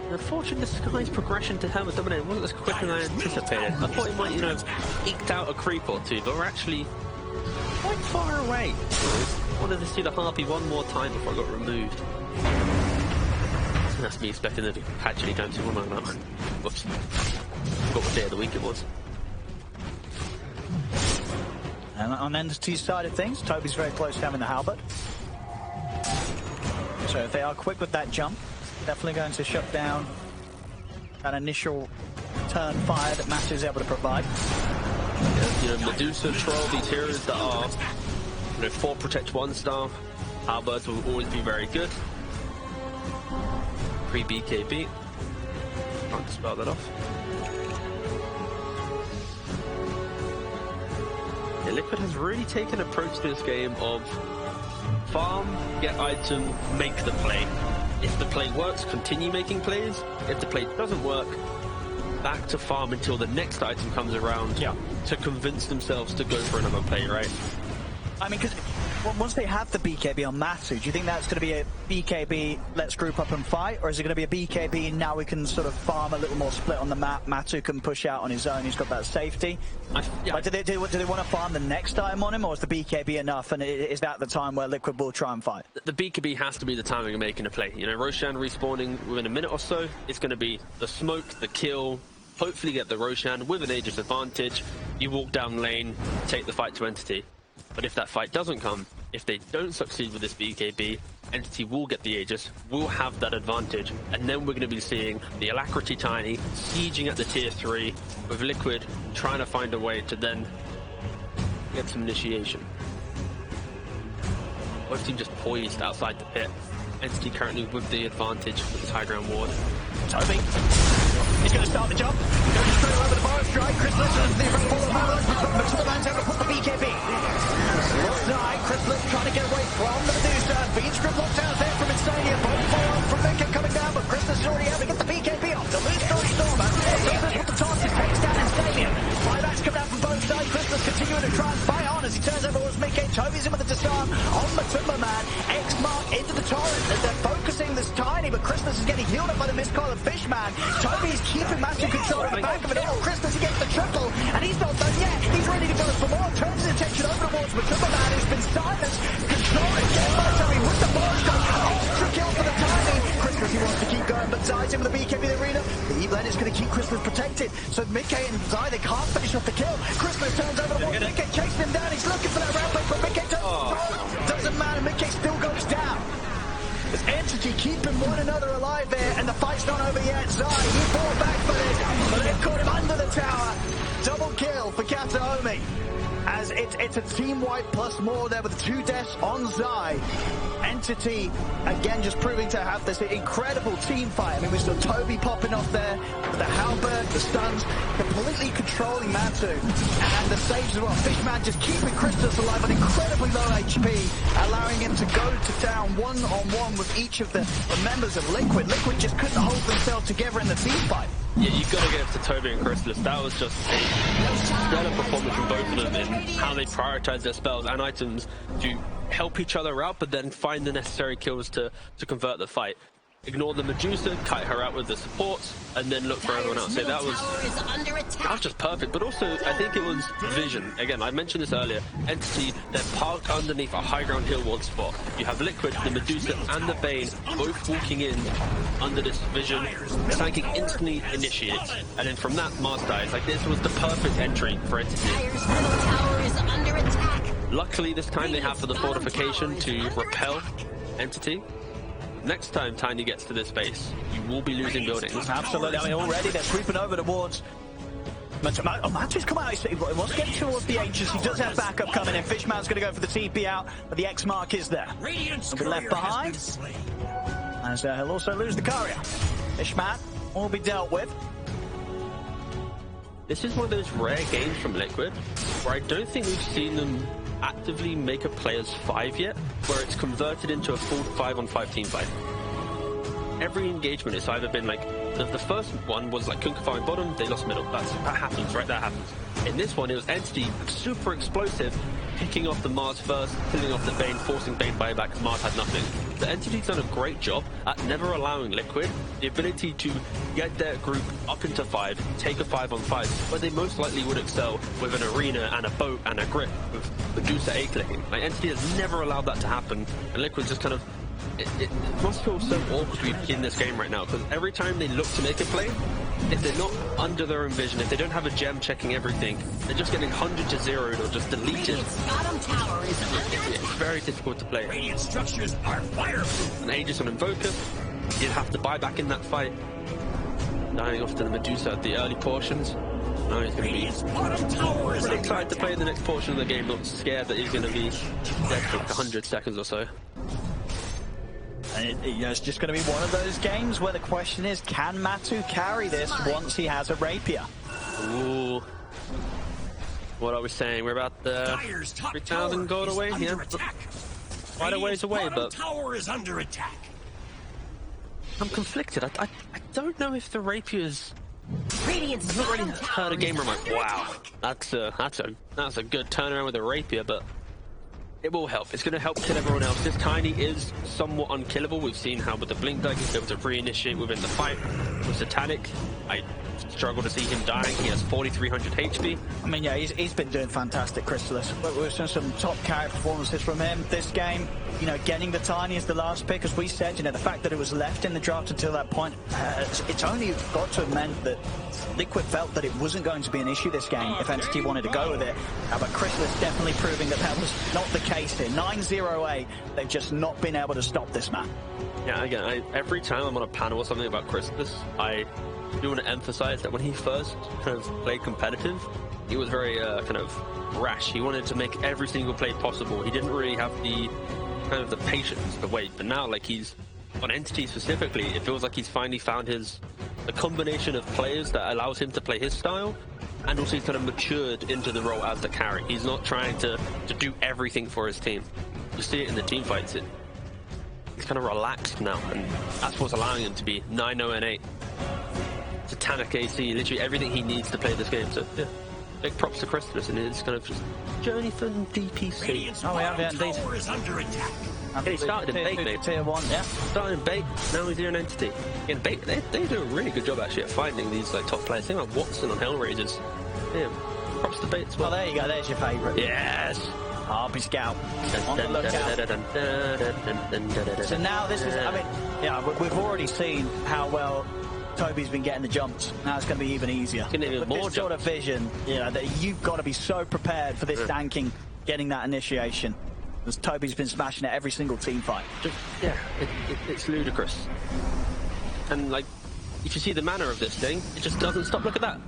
A: Unfortunately, the Sky's progression to Helmet Dominator wasn't as quick as I anticipated. I thought he might, have eked out a creep or two, but we're actually quite far away. I wanted to see the Harpy one more time before I got removed. That's me expecting them to patch anytime soon. Whoops. Forgot what day of the week it was.
C: And on Entity's side of things, Toby's very close to having the halberd. So if they are quick with that jump, definitely going to shut down that initial turn fire that Matu is able to provide.
A: Medusa, Troll, these heroes that are 4 protect 1 star. Halberds will always be very good. Pre-BKB. Can't spell that off. Yeah, Liquid has really taken an approach to this game of farm, get item, make the play. If the play works, continue making plays. If the play doesn't work, back to farm until the next item comes around to convince themselves to go for another play, right?
C: I mean, because once they have the BKB on Matu, do you think that's going to be a BKB, let's group up and fight? Or is it going to be a BKB, now we can sort of farm a little more split on the map? Matu can push out on his own, he's got that safety. Like, do they want to farm the next item on him, or is the BKB enough, and is that the time where Liquid will try and fight?
A: The BKB has to be the timing of making a play. Roshan respawning within a minute or so, it's going to be the smoke, the kill, hopefully get the Roshan with an Aegis advantage. You walk down lane, take the fight to Entity. But if that fight doesn't come, if they don't succeed with this BKB, Entity will get the Aegis, will have that advantage, and then we're going to be seeing the Alacrity Tiny sieging at the tier 3 with Liquid trying to find a way to then get some initiation. Both teams just poised outside the pit. Entity currently with the advantage with his high ground ward.
C: Toby, he's going to start the jump. Going straight over the bar strike. Crystallis is the front full of power, but to the man's able to put the BKB. Crystallis trying to get away from the Medusa. Beat strip locked down there from Insania. Both forward from Mika coming down, but Crystallis is already able to get the BKB off. The loose story Stormer. Crystallis with the toss, he takes down Insania. Buybacks come down from both sides. Crystallis continuing to try and fight on as he turns over towards Mickey. Toby's in with the disarm on Matumba Man. X-Mark into the torrent as they're focusing this Tiny, but Crystallis is getting healed up by the miscall of Fishman. Toby's keeping massive control at the back of it all. Crystallis gets the triple, and he's not done yet. He's ready to go for more. Turns his attention over towards Matumba Man, who's been silenced. Controlling again by Toby with the ball shot. Ultra kill for the Tiny. Crystallis, he wants to keep going, but Zai's in with the BKB in the arena. The E-Blend is going to keep Crystallis protected. So Mickey and Zai, they can't finish off the kill. Crystallis turns over towards Mickey, chasing him down. He's looking for that rampage, but Mickey doesn't matter. Mickey still goes down. This Entity keeping one another alive there, and the fight's not over yet. Zai, he fought back for this, but they've caught him under the tower. Double kill for Kataomi. As it's a team wipe plus more there with 2 deaths on Zai. Entity, again, just proving to have this incredible team fight. I mean, we saw Toby popping off there with the halberd, the stuns, completely controlling Matu. And the saves as well. Fishman just keeping Crystallis alive at incredibly low HP, allowing him to go to down one-on-one with each of the members of Liquid. Liquid just couldn't hold themselves together in the team fight.
A: Yeah, you've got to give it to Toby and Crystallis. That was just a stellar performance from both of them in how they prioritize their spells and items to help each other out, but then find the necessary kills to convert the fight. Ignore the Medusa, kite her out with the supports, and then look for everyone else. So that was just perfect. But also, I think it was vision. Again, I mentioned this earlier. Entity, they're parked underneath a high ground hill wall spot. You have Liquid, the Medusa, and the Bane both walking in under this vision. Sanking instantly initiates. And then from that, Mars dies. Like, this was the perfect entry for Entity. Luckily, this time they have for the fortification to repel Entity. Next time Tiny gets to this base, you will be losing buildings.
C: Absolutely. I mean, already they're sweeping over towards... Matu's come out. He wants to get towards the Ancients. He does have backup coming in. Fishman's going to go for the TP out, but the X-Mark is there. He'll be left behind. As he'll also lose the Courier. Fishman will be dealt with.
A: This is one of those rare games from Liquid where I don't think we've seen them actively make a player's 5 yet, where it's converted into a full 5-on-5 team fight. Every engagement it's either been like, the first one was like Kunkka fighting bottom, they lost middle. That happens, right? That happens. In this one, it was Entity, super explosive, picking off the Mars first, killing off the Bane, forcing Bane buyback because Mars had nothing. The Entity's done a great job at never allowing Liquid the ability to get their group up into 5, take a 5-on-5, where they most likely would excel with an arena and a boat and a grip with Medusa A-clicking. Like, Entity has never allowed that to happen, and Liquid just kind of... It must feel so awkward in this game right now, because every time they look to make a play, if they're not under their own vision, if they don't have a gem checking everything, they're just getting 100 to 0'd or just deleted. It's very difficult to play.
E: Radiant structures are fireproof.
A: An Aegis on Invoker, you'd have to buy back in that fight. Dying off to the Medusa at the early portions. Now he's going to be really excited to play the next portion of the game, not scared that he's going to be dead for 100 seconds or so.
C: And it's just going to be one of those games where the question is, can Matu carry this once he has a rapier?
A: Ooh. What are we saying? We're about 3,000 gold away? Yeah. Quite a ways away, but...
E: tower is under attack.
A: I'm conflicted. I don't know if the rapier's... I've not really heard a game where I'm like, wow, that's a good turnaround with a rapier, but... It will help. It's going to help kill everyone else. This Tiny is somewhat unkillable. We've seen how with the Blink Dagger he's able to reinitiate within the fight. With Satanic, I struggle to see him dying. He has 4,300 HP.
C: I mean, yeah, he's been doing fantastic, Crystallis. We've seen some top character performances from him this game. You know, getting the Tiny as the last pick, as we said, you know, the fact that it was left in the draft until that point, it's only got to have meant that Liquid felt that it wasn't going to be an issue this game if Entity wanted to go with it. But Crystallis definitely proving that that was not the case here. 9-0-8, they've just not been able to stop this man.
A: Yeah, again, every time I'm on a panel or something about Crystallis, I do want to emphasize that when he first kind of played competitive, he was very kind of rash. He wanted to make every single play possible. He didn't really have the kind of the patience to wait. But now, like, he's on Entity specifically, it feels like he's finally found the combination of players that allows him to play his style, and also he's kind of matured into the role as the carry. He's not trying to do everything for his team. You see it in the team fights. He's kind of relaxed now, and that's what's allowing him to be 9-0-8. Satanic AC, literally everything he needs to play this game. So yeah, big props to Crystallis and his kind of just journey from DPC.
E: Radiant's
C: Oh, we have, yeah,
E: bottom
C: indeed.
E: tower is under attack.
A: Yeah, he started in bait, mate.
C: Tier 1, yeah.
A: Started in bait, now he's here in entity. In bait, they do a really good job actually at finding these like top players. Think about Watson on Hellraisers. Yeah, props to bait as well.
C: Well, there you go. There's your favourite.
A: Yes.
C: Harpy Scout. On the lookout. So now this is, I mean, yeah, we've already seen how well Toby's been getting the jumps. Now it's going to be even easier.
A: It's going to be
C: With
A: more
C: this sort of vision, you know, that you've got to be so prepared for this danking, getting that initiation. Because Toby's been smashing it every single team fight.
A: Just, yeah, it's ludicrous. And like, if you see the manner of this thing, it just doesn't stop. Look at that.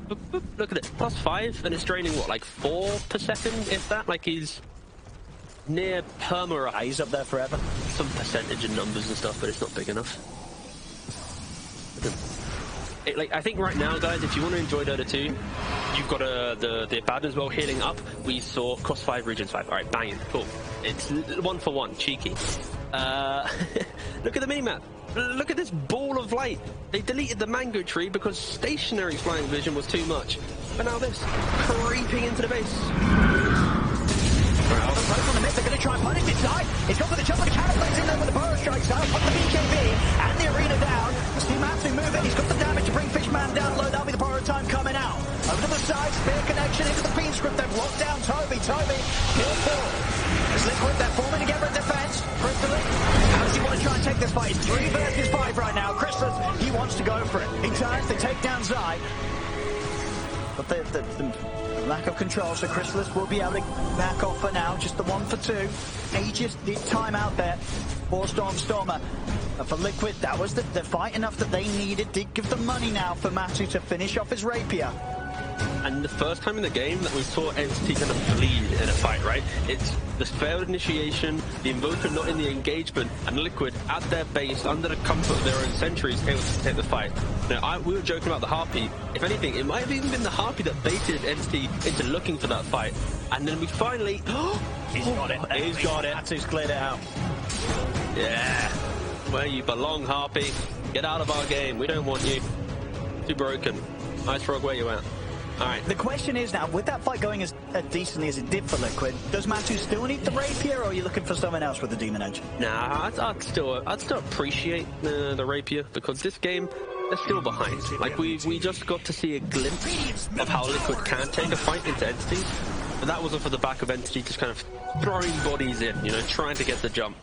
A: Look at it. +5, and it's draining what, like 4 per second, if that? Like he's near perma.
C: He's up there forever.
A: Some percentage in numbers and stuff, but it's not big enough. Like, I think right now, guys, if you want to enjoy Dota 2, you've got the Abaddon as well healing up. We saw cost 5, regions 5. All right, banging, cool. It's 1 for 1, cheeky. Look at the minimap. Look at this ball of light. They deleted the mango tree because stationary flying vision was too much. But now this, creeping into the base.
C: On the mid, they're going to try and punish this side. It's gone for the jump, but the catapult's in there with the burrow strikes out. Put the BKB and the arena down. You see Matsu move in. He's got the damage to bring Fishman down low. That'll be the borrow time coming out. Over to the side, spear connection into the Fiend script. They've locked down Toby. Toby, kill 4. As Liquid, they're forming together in defense. Crystallis, how does he want to try and take this fight? It's 3 versus 5 right now. Crystallis, he wants to go for it. He turns, they take down Zai. But the lack of control, so Crystallis will be able to back off for now. Just the 1 for 2. Aegis did time out there for Stormer. For Liquid, that was the fight enough that they needed. Did give them money now for Matsu to finish off his rapier.
A: And the first time in the game that we saw Entity kind of bleed in a fight, right? It's the failed initiation, the Invoker not in the engagement, and Liquid at their base, under the comfort of their own sentries, able to take the fight. Now, we were joking about the Harpy. If anything, it might have even been the Harpy that baited Entity into looking for that fight. And then we finally...
C: He's got it.
A: He's got it.
C: Matsu's cleared it out.
A: Yeah. Where you belong, Harpy. Get out of our game. We don't want you. Too broken. Nice frog, where you at? All right.
C: The question is now, with that fight going as decently as it did for Liquid, does Matsu still need the rapier, or are you looking for someone else with the Demon Edge?
A: Nah, I'd still appreciate the rapier, because this game, they're still behind. Like, we just got to see a glimpse of how Liquid can take a fight into Entity, and that wasn't for the back of Entity just kind of throwing bodies in, you know, trying to get the jump.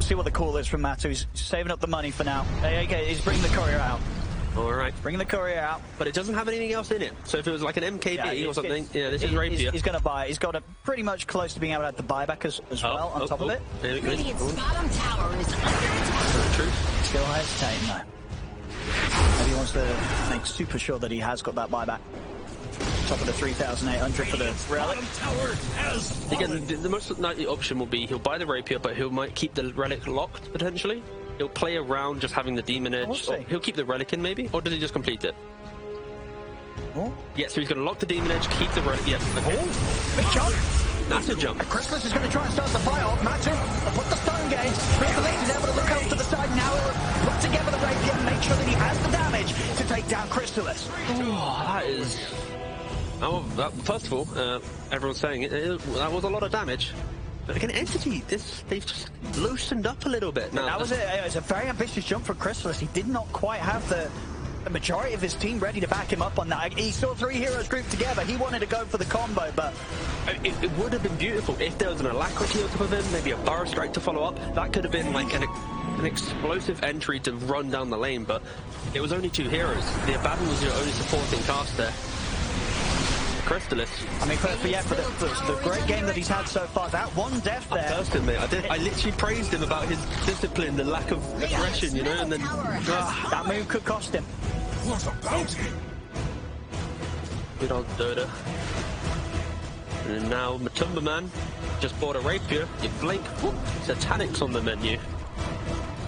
C: See what the call is from Matsu. He's saving up the money for now. Okay, he's bringing the courier out.
A: All right.
C: Bringing the courier out.
A: But it doesn't have anything else in it. So if it was like an MKB or something, yeah, this is rapier.
C: He's going to buy it. He's got it pretty much close to being able to have the buyback as well on top of it.
B: Radiant's bottom tower is under attack.
A: True.
C: Still hesitating though. Maybe he wants to make super sure that he has got that buyback. Top of the 3,800 for the relic.
A: Again, the most likely option will be he'll buy the rapier, but he might keep the relic locked potentially. He'll play around just having the demon edge. Or he'll keep the relic in maybe, or does he just complete it?
C: Oh.
A: Yeah, so he's going to lock the demon edge, keep the relic. Yeah. Okay.
C: Oh, big jump.
A: That's a jump.
C: Crystallis is going to try and start the fight off. Matsu, put the stone gauge. Crystallis is able to look over to the side now. He'll put together the rapier and make sure that he has the damage to take down Crystallis.
A: Oh, that is. Oh, first of all, everyone's saying that was a lot of damage. But again, Entity, they've just loosened up a little bit. Now,
C: that was it was a very ambitious jump for Crystallis. He did not quite have the majority of his team ready to back him up on that. He saw 3 heroes grouped together. He wanted to go for the combo, but
A: it would have been beautiful if there was an alacrity on top of him, maybe a burrow strike to follow up. That could have been like an explosive entry to run down the lane, but it was only 2 heroes. The Abaddon was your only supporting cast there. Crystallis.
C: I mean, for the great game that he's had so far, that one death there.
A: I cursed him, mate. I literally praised him about his discipline, the lack of aggression, you know, and then
C: that move could cost him.
A: Good old Dota. And now Matumba Man just bought a rapier. You blink, whoop, Satanic's on the menu.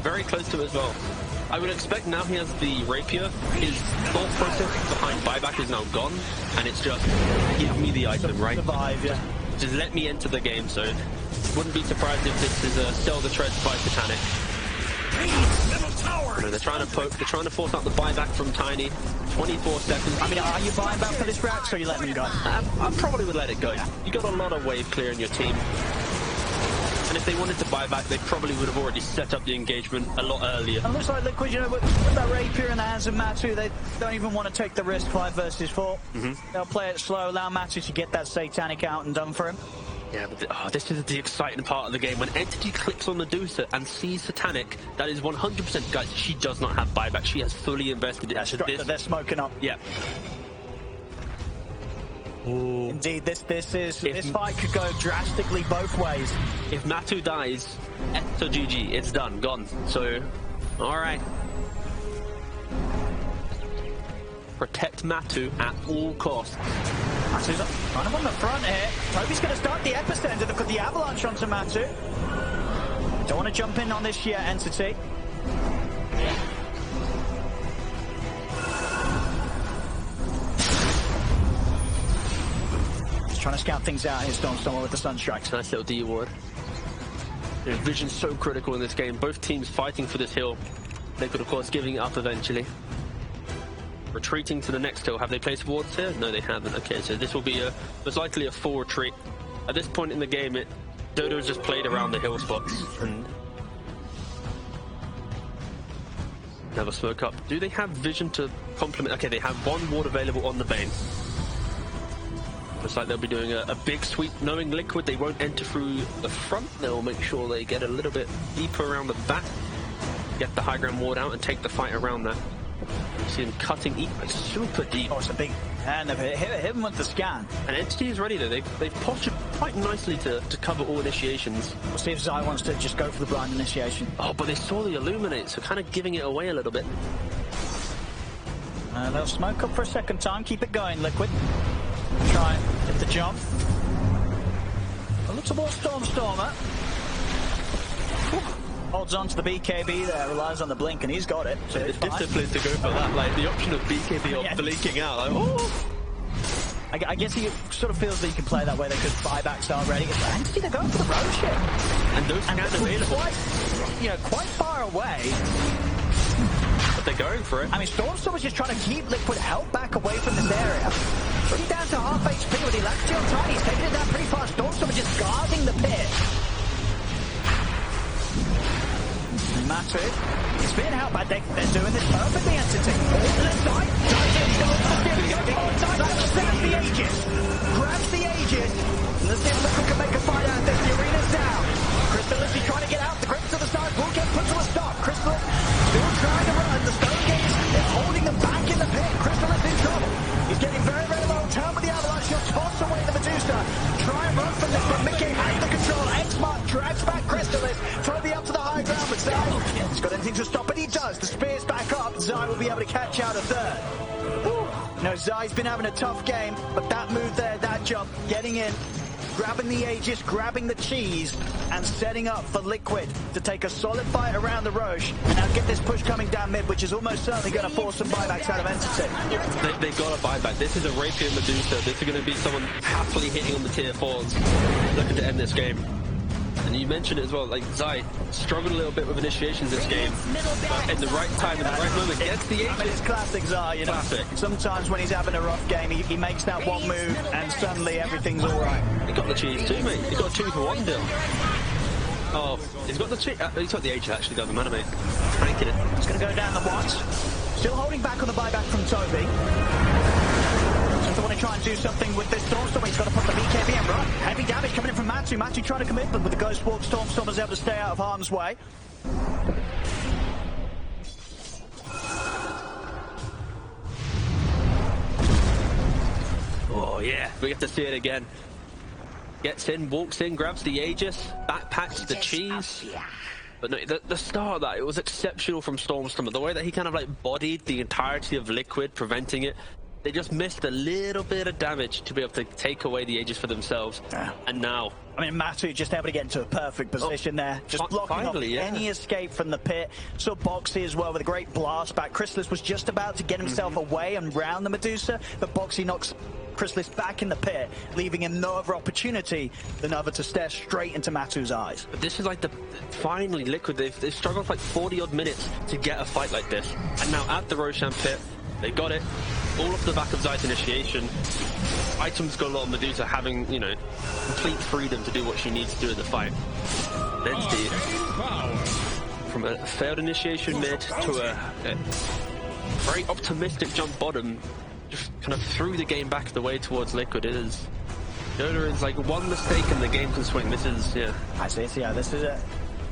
A: Very close to it as well. I would expect now he has the rapier, his thought process behind buyback is now gone, and it's just, give me the item, right?
C: Survive, yeah.
A: Just let me enter the game zone. Wouldn't be surprised if this is a sell the treads by Satanic.
E: Radiant's middle tower.
A: So they're trying to poke, they're trying to force out the buyback from Tiny. 24 seconds.
C: I mean, are you buying back for this Drax, or are you letting him go?
A: I probably would let it go. You got a lot of wave clear in your team. And if they wanted to buy back, they probably would have already set up the engagement a lot earlier.
C: And it looks like Liquid, you know, with that rapier in the hands of Matu, they don't even want to take the risk 5 versus 4. They'll play it slow, allow Matu to get that Satanic out and done for him.
A: Yeah, but this is the exciting part of the game. When Entity clicks on Medusa and sees Satanic, that is 100%, guys, she does not have buyback. She has fully invested into this.
C: They're smoking up.
A: Yeah. Ooh.
C: Indeed, this fight could go drastically both ways.
A: If Matu dies, so GG, it's done, gone. So, alright. Protect Matu at all costs.
C: Matu's kind of on the front here. Toby's going to start the epicenter. They've got the avalanche onto Matu. Don't want to jump in on this yet, Entity. Trying to scout things out here, Stormstormer with the Sunstrikes.
A: Nice little D ward. Their vision's so critical in this game. Both teams fighting for this hill. They could, of course, giving it up eventually. Retreating to the next hill. Have they placed wards here? No, they haven't. Okay, so this will be most likely a full retreat. At this point in the game, Dodo's just played around the hill spots and never smoke up. Do they have vision to complement? Okay, they have one ward available on the Bane. Looks like they'll be doing a big sweep. Knowing Liquid, they won't enter through the front. They'll make sure they get a little bit deeper around the back, get the high ground ward out, and take the fight around that. You see them cutting super deep.
C: Oh, it's a big... And they've hit him with the scan.
A: And Entity is ready, though. They've postured quite nicely to cover all initiations.
C: We'll see if Zai wants to just go for the blind initiation.
A: Oh, but they saw the Illuminate, so kind of giving it away a little bit.
C: They'll smoke up for a second time. Keep it going, Liquid. Try and hit the jump. A little more Stormstormer. Holds on to the BKB there, relies on the blink, and he's got it. So
A: the discipline to go for that, like the option of BKB or blinking out, like, oh!
C: I guess he sort of feels that you can play that way because buybacks are ready. Entity, they're going for the road ship.
A: And those scans available.
C: Quite far away.
A: But they're going for it.
C: I mean, Stormstorm was just trying to keep Liquid held back away from this area. Pretty down to half HP with the electricity on Tiny. He's taking it down pretty fast. Stormstorm is just guarding the pit. Matu, he's being held back. They're doing this perfectly, Entity. All to the side. Grabs the Aegis. Grabs the Aegis. Let's see if Liquid can make a fight out of this. The arena's down. Crystallis is trying to get out. The grip to the side will get put to a stop. Crystallis still trying to run. The Stone Gate is holding them back in the pit. Crystallis in trouble. He's getting very, very low. Turn with the avalanche. He'll toss away the Medusa. Try and run from this, but Mickey has the control. X-Mark drags back Crystallis. Toby up to the high ground, but Zai has got anything to stop it. He does. The spear's back up. Zai will be able to catch out a third. No, Zai's been having a tough game, but that move there, that jump, getting in, grabbing the Aegis, grabbing the cheese, and setting up for Liquid to take a solid fight around the Roche, and now get this push coming down mid, which is almost certainly going to force some buybacks out of Entity.
A: They've got a buyback. This is a Rapier Medusa. This is going to be someone happily hitting on the tier 4s, looking to end this game. And you mentioned it as well, like Zai struggled a little bit with initiations this game, but at the right time, in the right moment, gets the Aegis.
C: I mean, it's classic Zai, you know.
A: Classic.
C: Sometimes when he's having a rough game, he makes that one move, and suddenly everything's all right.
A: He got the cheese too, mate. He got a 2-for-1 deal. Oh, he's got the cheese. He's got the Aegis actually, the other man, mate. Cranking it.
C: It's going to go down the watch. Still holding back on the buyback from Toby. They want to try and do something with this Stormstorm. He's got to put the BKB in, right? Heavy damage coming in from Matu. Matu trying to commit, but with the Ghost Walk, Stormstorm is able to stay out of harm's way.
A: Oh, yeah. We get to see it again. Gets in, walks in, grabs the Aegis, backpacks the cheese. But no, the start of that, it was exceptional from Stormstorm. The way that he kind of like bodied the entirety of Liquid, preventing it. They just missed a little bit of damage to be able to take away the Aegis for themselves. Yeah. And now...
C: I mean, Matu just able to get into a perfect position there. Just blocking off any escape from the pit. So Boxy as well with a great blast back. Crystallis was just about to get himself away and round the Medusa, but Boxy knocks Crystallis back in the pit, leaving him no other opportunity than other to stare straight into Matu's eyes.
A: But this is like finally Liquid, they've struggled for like 40 odd minutes to get a fight like this. And now at the Roshan pit, they got it. All off the back of Zai's initiation. Item's got a lot of Medusa having, you know, complete freedom to do what she needs to do in the fight. Then Steve, from a failed initiation mid to a very optimistic jump bottom, just kind of threw the game back the way towards Liquid. It is Yoda is like one mistake and the game can swing. This is, yeah.
C: That's it, yeah. This is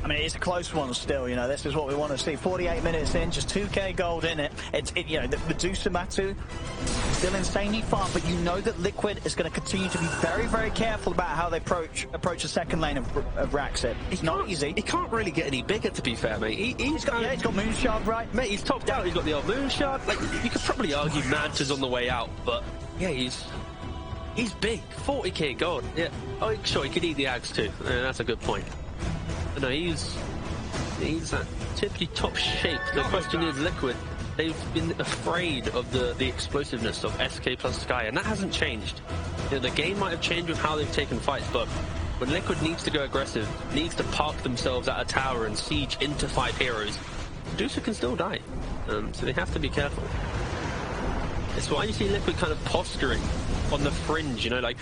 C: I mean, it's a close one still, you know. This is what we want to see. 48 minutes in, just 2k gold in it. You know, the Medusa Matu, still insanely fun, but you know that Liquid is going to continue to be very, very careful about how they approach the second lane of Raxit. It's not easy.
A: He can't really get any bigger, to be fair, mate. He's got
C: Moonshard, right?
A: Mate, he's topped out. He's got the old Moonshard. Like, you could probably argue Manta's on the way out, but yeah, he's big. 40k gold. Yeah. Oh, sure, he could eat the Ags too. That's a good point. But no, he's typically top shape. The question is, Liquid, they've been afraid of the explosiveness of SK plus Sky, and that hasn't changed. You know, the game might have changed with how they've taken fights, but when Liquid needs to go aggressive, needs to park themselves at a tower and siege into 5 heroes, Medusa can still die. So they have to be careful. It's why you see Liquid kind of posturing on the fringe, you know, like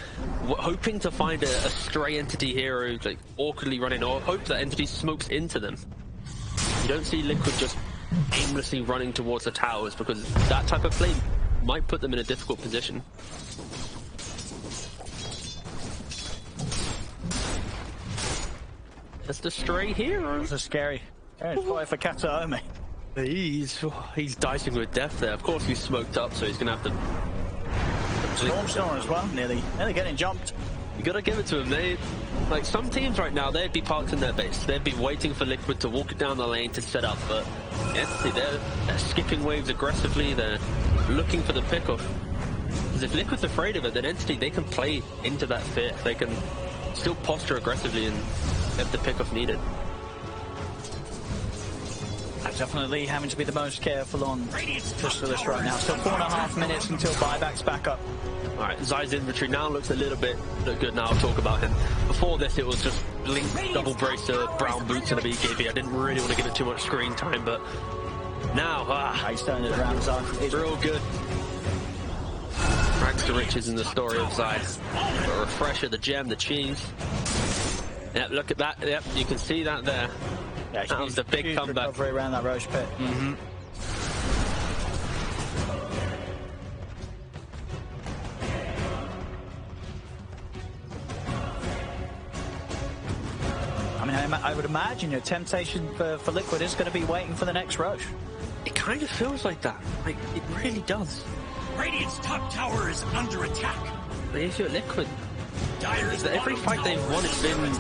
A: hoping to find a stray entity hero, like awkwardly running, or hope that entity smokes into them. You don't see Liquid just aimlessly running towards the towers, because that type of play might put them in a difficult position. That's the stray hero.
C: This is scary. It's quite for Kataome.
A: He's dicing with death there. Of course he's smoked up, so he's gonna have to.
C: Storm as well, nearly getting jumped.
A: You gotta give it to him. Like some teams right now, they'd be parked in their base. They'd be waiting for Liquid to walk down the lane to set up, but they're skipping waves aggressively. They're looking for the pickoff. Because if Liquid's afraid of it, then Entity, they can play into that fear. They can still posture aggressively and get the pickoff needed.
C: Definitely having to be the most careful on Crystallis right now. Still 4.5 minutes until buyback's back up.
A: Alright, Zai's inventory now looks a little bit good now. I'll talk about him. Before this, it was just Link, double bracer, brown boots and a BKB. I didn't really want to give it too much screen time, but now,
C: he's turning it around, Zai.
A: It's real good. Rags to riches in the story of Zai. The refresher, the gem, the cheese. Yep, look at that. Yep, you can see that there.
C: Yeah,
A: that was a big comeback.
C: Recovery around that Roche pit.
A: Mm-hmm.
C: I mean, I would imagine your temptation for Liquid is going to be waiting for the next Roche.
A: It kind of feels like that. Like, it really does.
E: Radiant's top tower is under attack.
A: But if you're Liquid, every fight they've won, it's been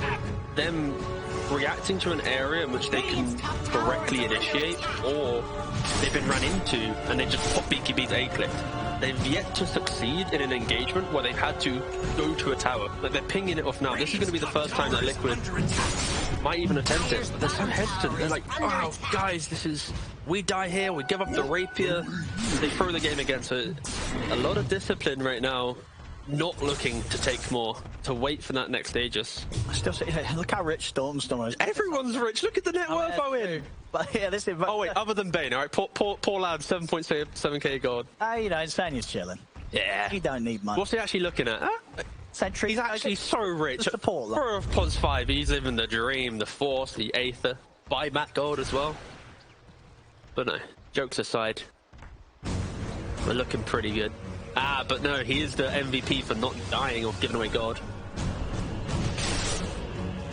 A: them reacting to an area in which they can directly initiate, or they've been run into and they just pop BKB's A-clicked. They've yet to succeed in an engagement where they've had to go to a tower. Like, they're pinging it off now. This is going to be the first time that Liquid might even attempt it. But they're so hesitant. They're like, oh, guys, we die here, we give up the rapier. They throw the game again. So a lot of discipline right now. Not looking to take more, to wait for that next Aegis.
C: I still say, look how rich Storm is.
A: Everyone's rich. Look at the net worth I win.
C: But yeah, this is.
A: Oh wait, other than Bane, all right. Poor lad, 7.7k gold.
C: You know, Insania's chilling.
A: Yeah.
C: He don't need money.
A: What's he actually looking at?
C: Sentry.
A: He's actually so rich.
C: Support.
A: For a Pos 5, he's living the dream, the Force, the Aether. Buy Matt gold as well. But no, jokes aside, we're looking pretty good. But no, he is the MVP for not dying or giving away God.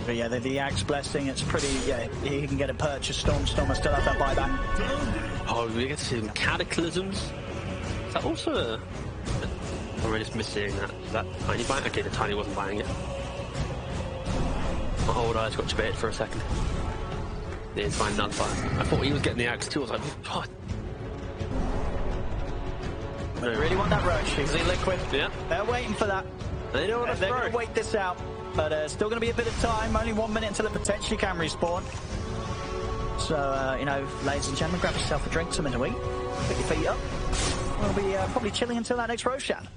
C: But yeah, the Axe Blessing, it's pretty, yeah, he can get a purchase. Storm still has that buyback.
A: Oh, we get to see some Cataclysms. Is that also a... I'm really just missing that. Is that Tiny buying? Okay, the Tiny wasn't buying it. My old eyes got debated for a second. Yeah, it's fine, not fine. I thought he was getting the Axe too. I was like, God.
C: They really want that rush. Is he Liquid?
A: Yeah.
C: They're waiting for that.
A: They don't want to
C: They're going to wait this out. But still going to be a bit of time. Only 1 minute until it potentially can respawn. So, you know, ladies and gentlemen, grab yourself a drink, something to eat. Put your feet up. We'll be probably chilling until that next Roshan.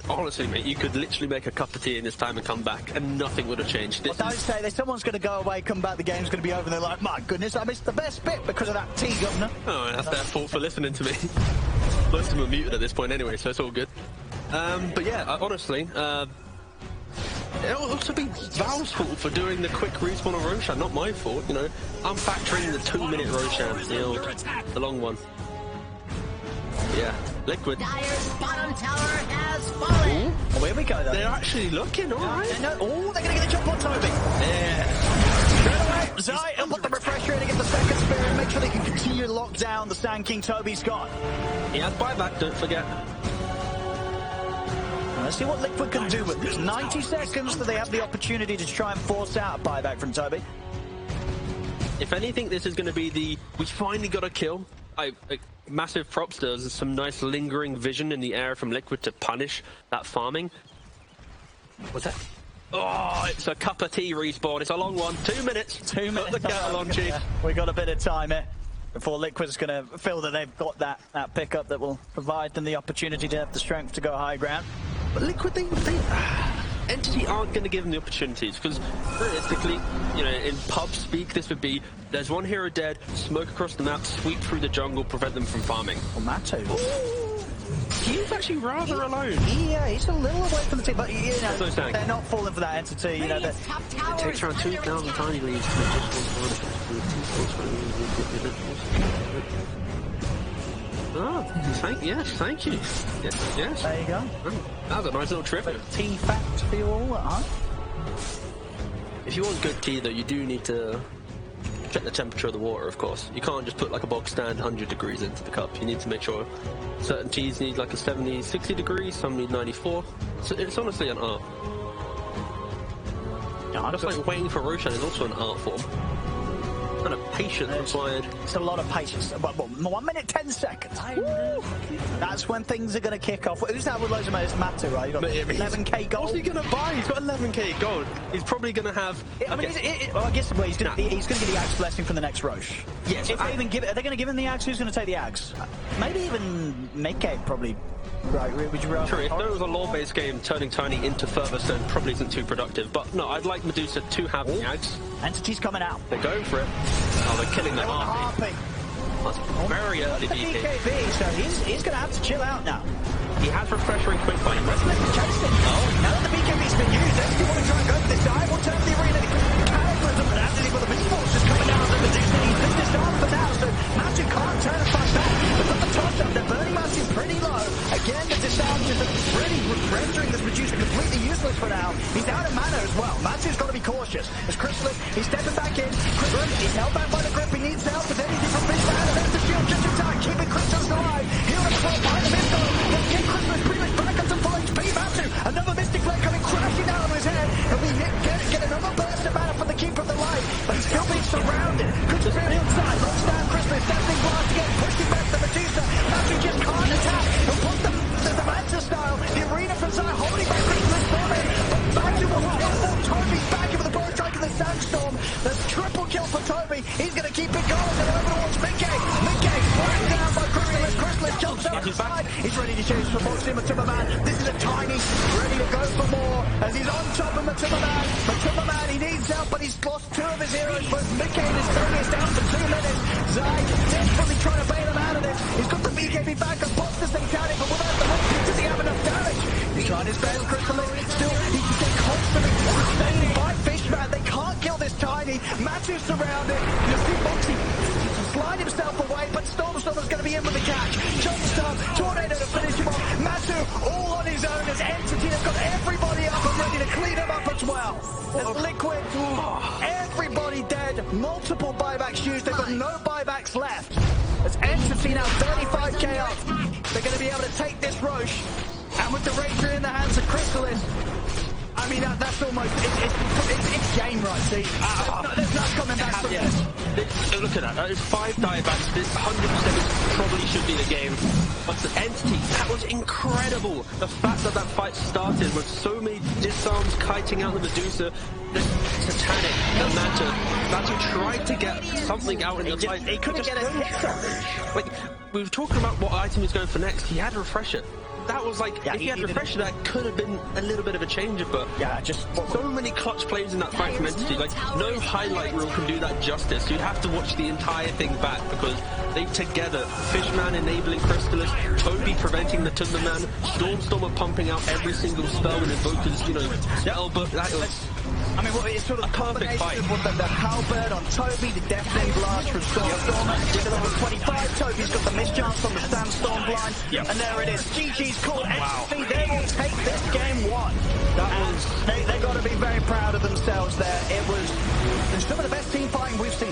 A: Honestly, mate, you could literally make a cup of tea in this time and come back, and nothing would have changed.
C: Well, don't say that. Someone's going to go away, come back, the game's going to be over, and they're like, my goodness, I missed the best bit because of that tea, Governor.
A: Oh, that's their fault for listening to me. Most of them are muted at this point anyway, so it's all good. But yeah, honestly, it'll also be Valve's fault for doing the quick respawn of Roshan, not my fault, you know. I'm factoring the 2-minute Roshan, the long one. Yeah, Liquid.
B: Dire's bottom tower has fallen.
C: Oh, here we go, though.
A: They're actually looking, alright.
C: Oh, they're going to get a jump on Toby.
A: Yeah.
C: Straight away, Zai, he'll put the refresher in to get the second spirit, make sure they can continue to lock down the Sand King. Toby's gone.
A: He has buyback, don't forget.
C: Let's see what Liquid can do with this. 90 seconds that they have the opportunity to try and force out a buyback from Toby.
A: If anything, this is going to be we finally got a kill. Massive props. There's some nice lingering vision in the air from Liquid to punish that farming. What's that? Oh, it's a cup of tea respawn. It's a long one. 2 minutes.
C: 2 minutes.
A: Put the kettle on, Chief.
C: We got a bit of time here before Liquid's going to feel that they've got that pickup that will provide them the opportunity to have the strength to go high ground.
A: But Liquid, Entity aren't going to give them the opportunities, because realistically, you know, in pub speak, this would be, there's one hero dead, smoke across the map, sweep through the jungle, prevent them from farming.
C: Well, Matu.
A: He's actually rather alone.
C: Yeah, he's a little away from the team, but you know,
A: they're
C: not falling for that entity. You know,
A: it takes around 2,000 tiny leads to Oh, thank you. Yes.
C: There you go.
A: That was a nice little trip.
C: Tea fact for you all, huh?
A: If you want good tea, though, you do need to check the temperature of the water, of course. You can't just put like a box stand 100 degrees into the cup. You need to make sure certain teas need like a 70, 60 degrees, some need 94. So it's honestly an art.
C: Yeah,
A: just like waiting for Roshan is also an art form. And a patience required.
C: It's a lot of patience. 1 minute, 10 seconds. Woo! That's when things are going to kick off. Who's that with loads of money? It's Matu, right? You got 11k gold.
A: What's he going to buy? He's got 11k gold. He's probably going to have...
C: I mean, I guess he's going to get the Axe blessing from the next Roche.
A: Yes.
C: If they even give it, are they going to give him the Axe? Who's going to take the Axe? Maybe even Mickey, probably. Right, would you rather?
A: Sure, if there was a lore-based game, turning Tiny into further stone probably isn't too productive. But no, I'd like Medusa to have the Axe.
C: Entity's coming out.
A: They're going for it. Oh, they're killing the Harpy. That's very early
C: BKB, so he's going to have to chill out now.
A: He has refresher and quick fight.
C: Restless is chasing. Oh, now that the BKB's been used, they want to try and go for this dive. We'll turn the arena. Cataclysm, but Anthony with the pitchforks just coming down on the Medusa. He's been disarmed for now, so Matu can't turn and fight back. They've got the toss up. They're burning Matu pretty low. Again, the disarm just really rendering this Medusa completely useless for now. He's out of mana as well. Matu's got to be cautious. As Crystallis, he's stepping back in. He's held back by the grip. He needs help with anything from Fish out. There's the shield just in time, keeping Crystallis alive. He'll have a fall behind the mid though. Let's get Crystallis pretty much back up to full HP. Matu, another Mystic Flare coming crashing down on his head. And we get another burst of mana from the Keeper of the Light. But he's still being surrounded. Crystallis on the inside, locks down Crystallis. Dancing blast again, pushing back the Medusa. Matu just can't attack. He'll put the Manta style. The arena from Zai holding back Crystallis for him. But Matu will kill for Toby's back in with the Bow Strike and the Sandstorm. There's triple kill for Toby. He's going to keep it going. And over towards Mickey. Mickey flying down by Crystallis. Crystallis jumps out his side. He's ready to chase for Matumba Man. This is a Tiny ready to go for more as he's on top of Matumba Man. Matumba Man, he needs help, but he's lost 2 of his heroes. But Mickey is turning us down for 2 minutes. Zai desperately trying to bail him out of this. He's got the BKB back and pops the Satanic, but without the hook, does he have enough damage? He's trying his best, Crystallis. Still, he can get constantly sustained by Fishman. They can't kill this Tiny. Matu's surrounded. You see Boxy slide himself away, but Stormstormer's going to be in with the catch. Jump stop, Tornado to finish him off. Matu all on his own as Entity has got everybody up and ready to clean him up as well. As Liquid, everybody dead. Multiple buybacks used. They've got no buybacks left. As Entity now 35k up. They're going to be able to take this Roche. And with the Ranger in the hands of Crystallis, I mean, that's almost, it's game right, see? There's not coming back from this.
A: Look at that, that is 5 diebacks. This 100% probably should be the game. But the Entity, that was incredible. The fact that fight started with so many disarms kiting out the Medusa, the Satanic, the Manta tried to get something out in the fight.
C: He couldn't get a hit.
A: Like, we were talking about what item he's going for next. He had Refresher. that was like, if he had refreshed, that could have been a little bit of a change, but
C: just
A: so many clutch plays in that fight from Entity. Like, no highlight reel can do that justice. You'd have to watch the entire thing back because they together, Fishman enabling Crystallis, Toby preventing the Timberman, Stormstormer pumping out every single spell and Invoker's, you know, spell, but that was...
C: I mean, it's sort of
A: a perfect fight.
C: With the halberd on Toby, the deafening blast from Stormstormer, with the level 25, Toby's got the mischance on the Sandstorm blind, and there it is. GG's called. XP, they will take this game one. They got to be very proud of themselves there. It was some of the best team fighting we've seen.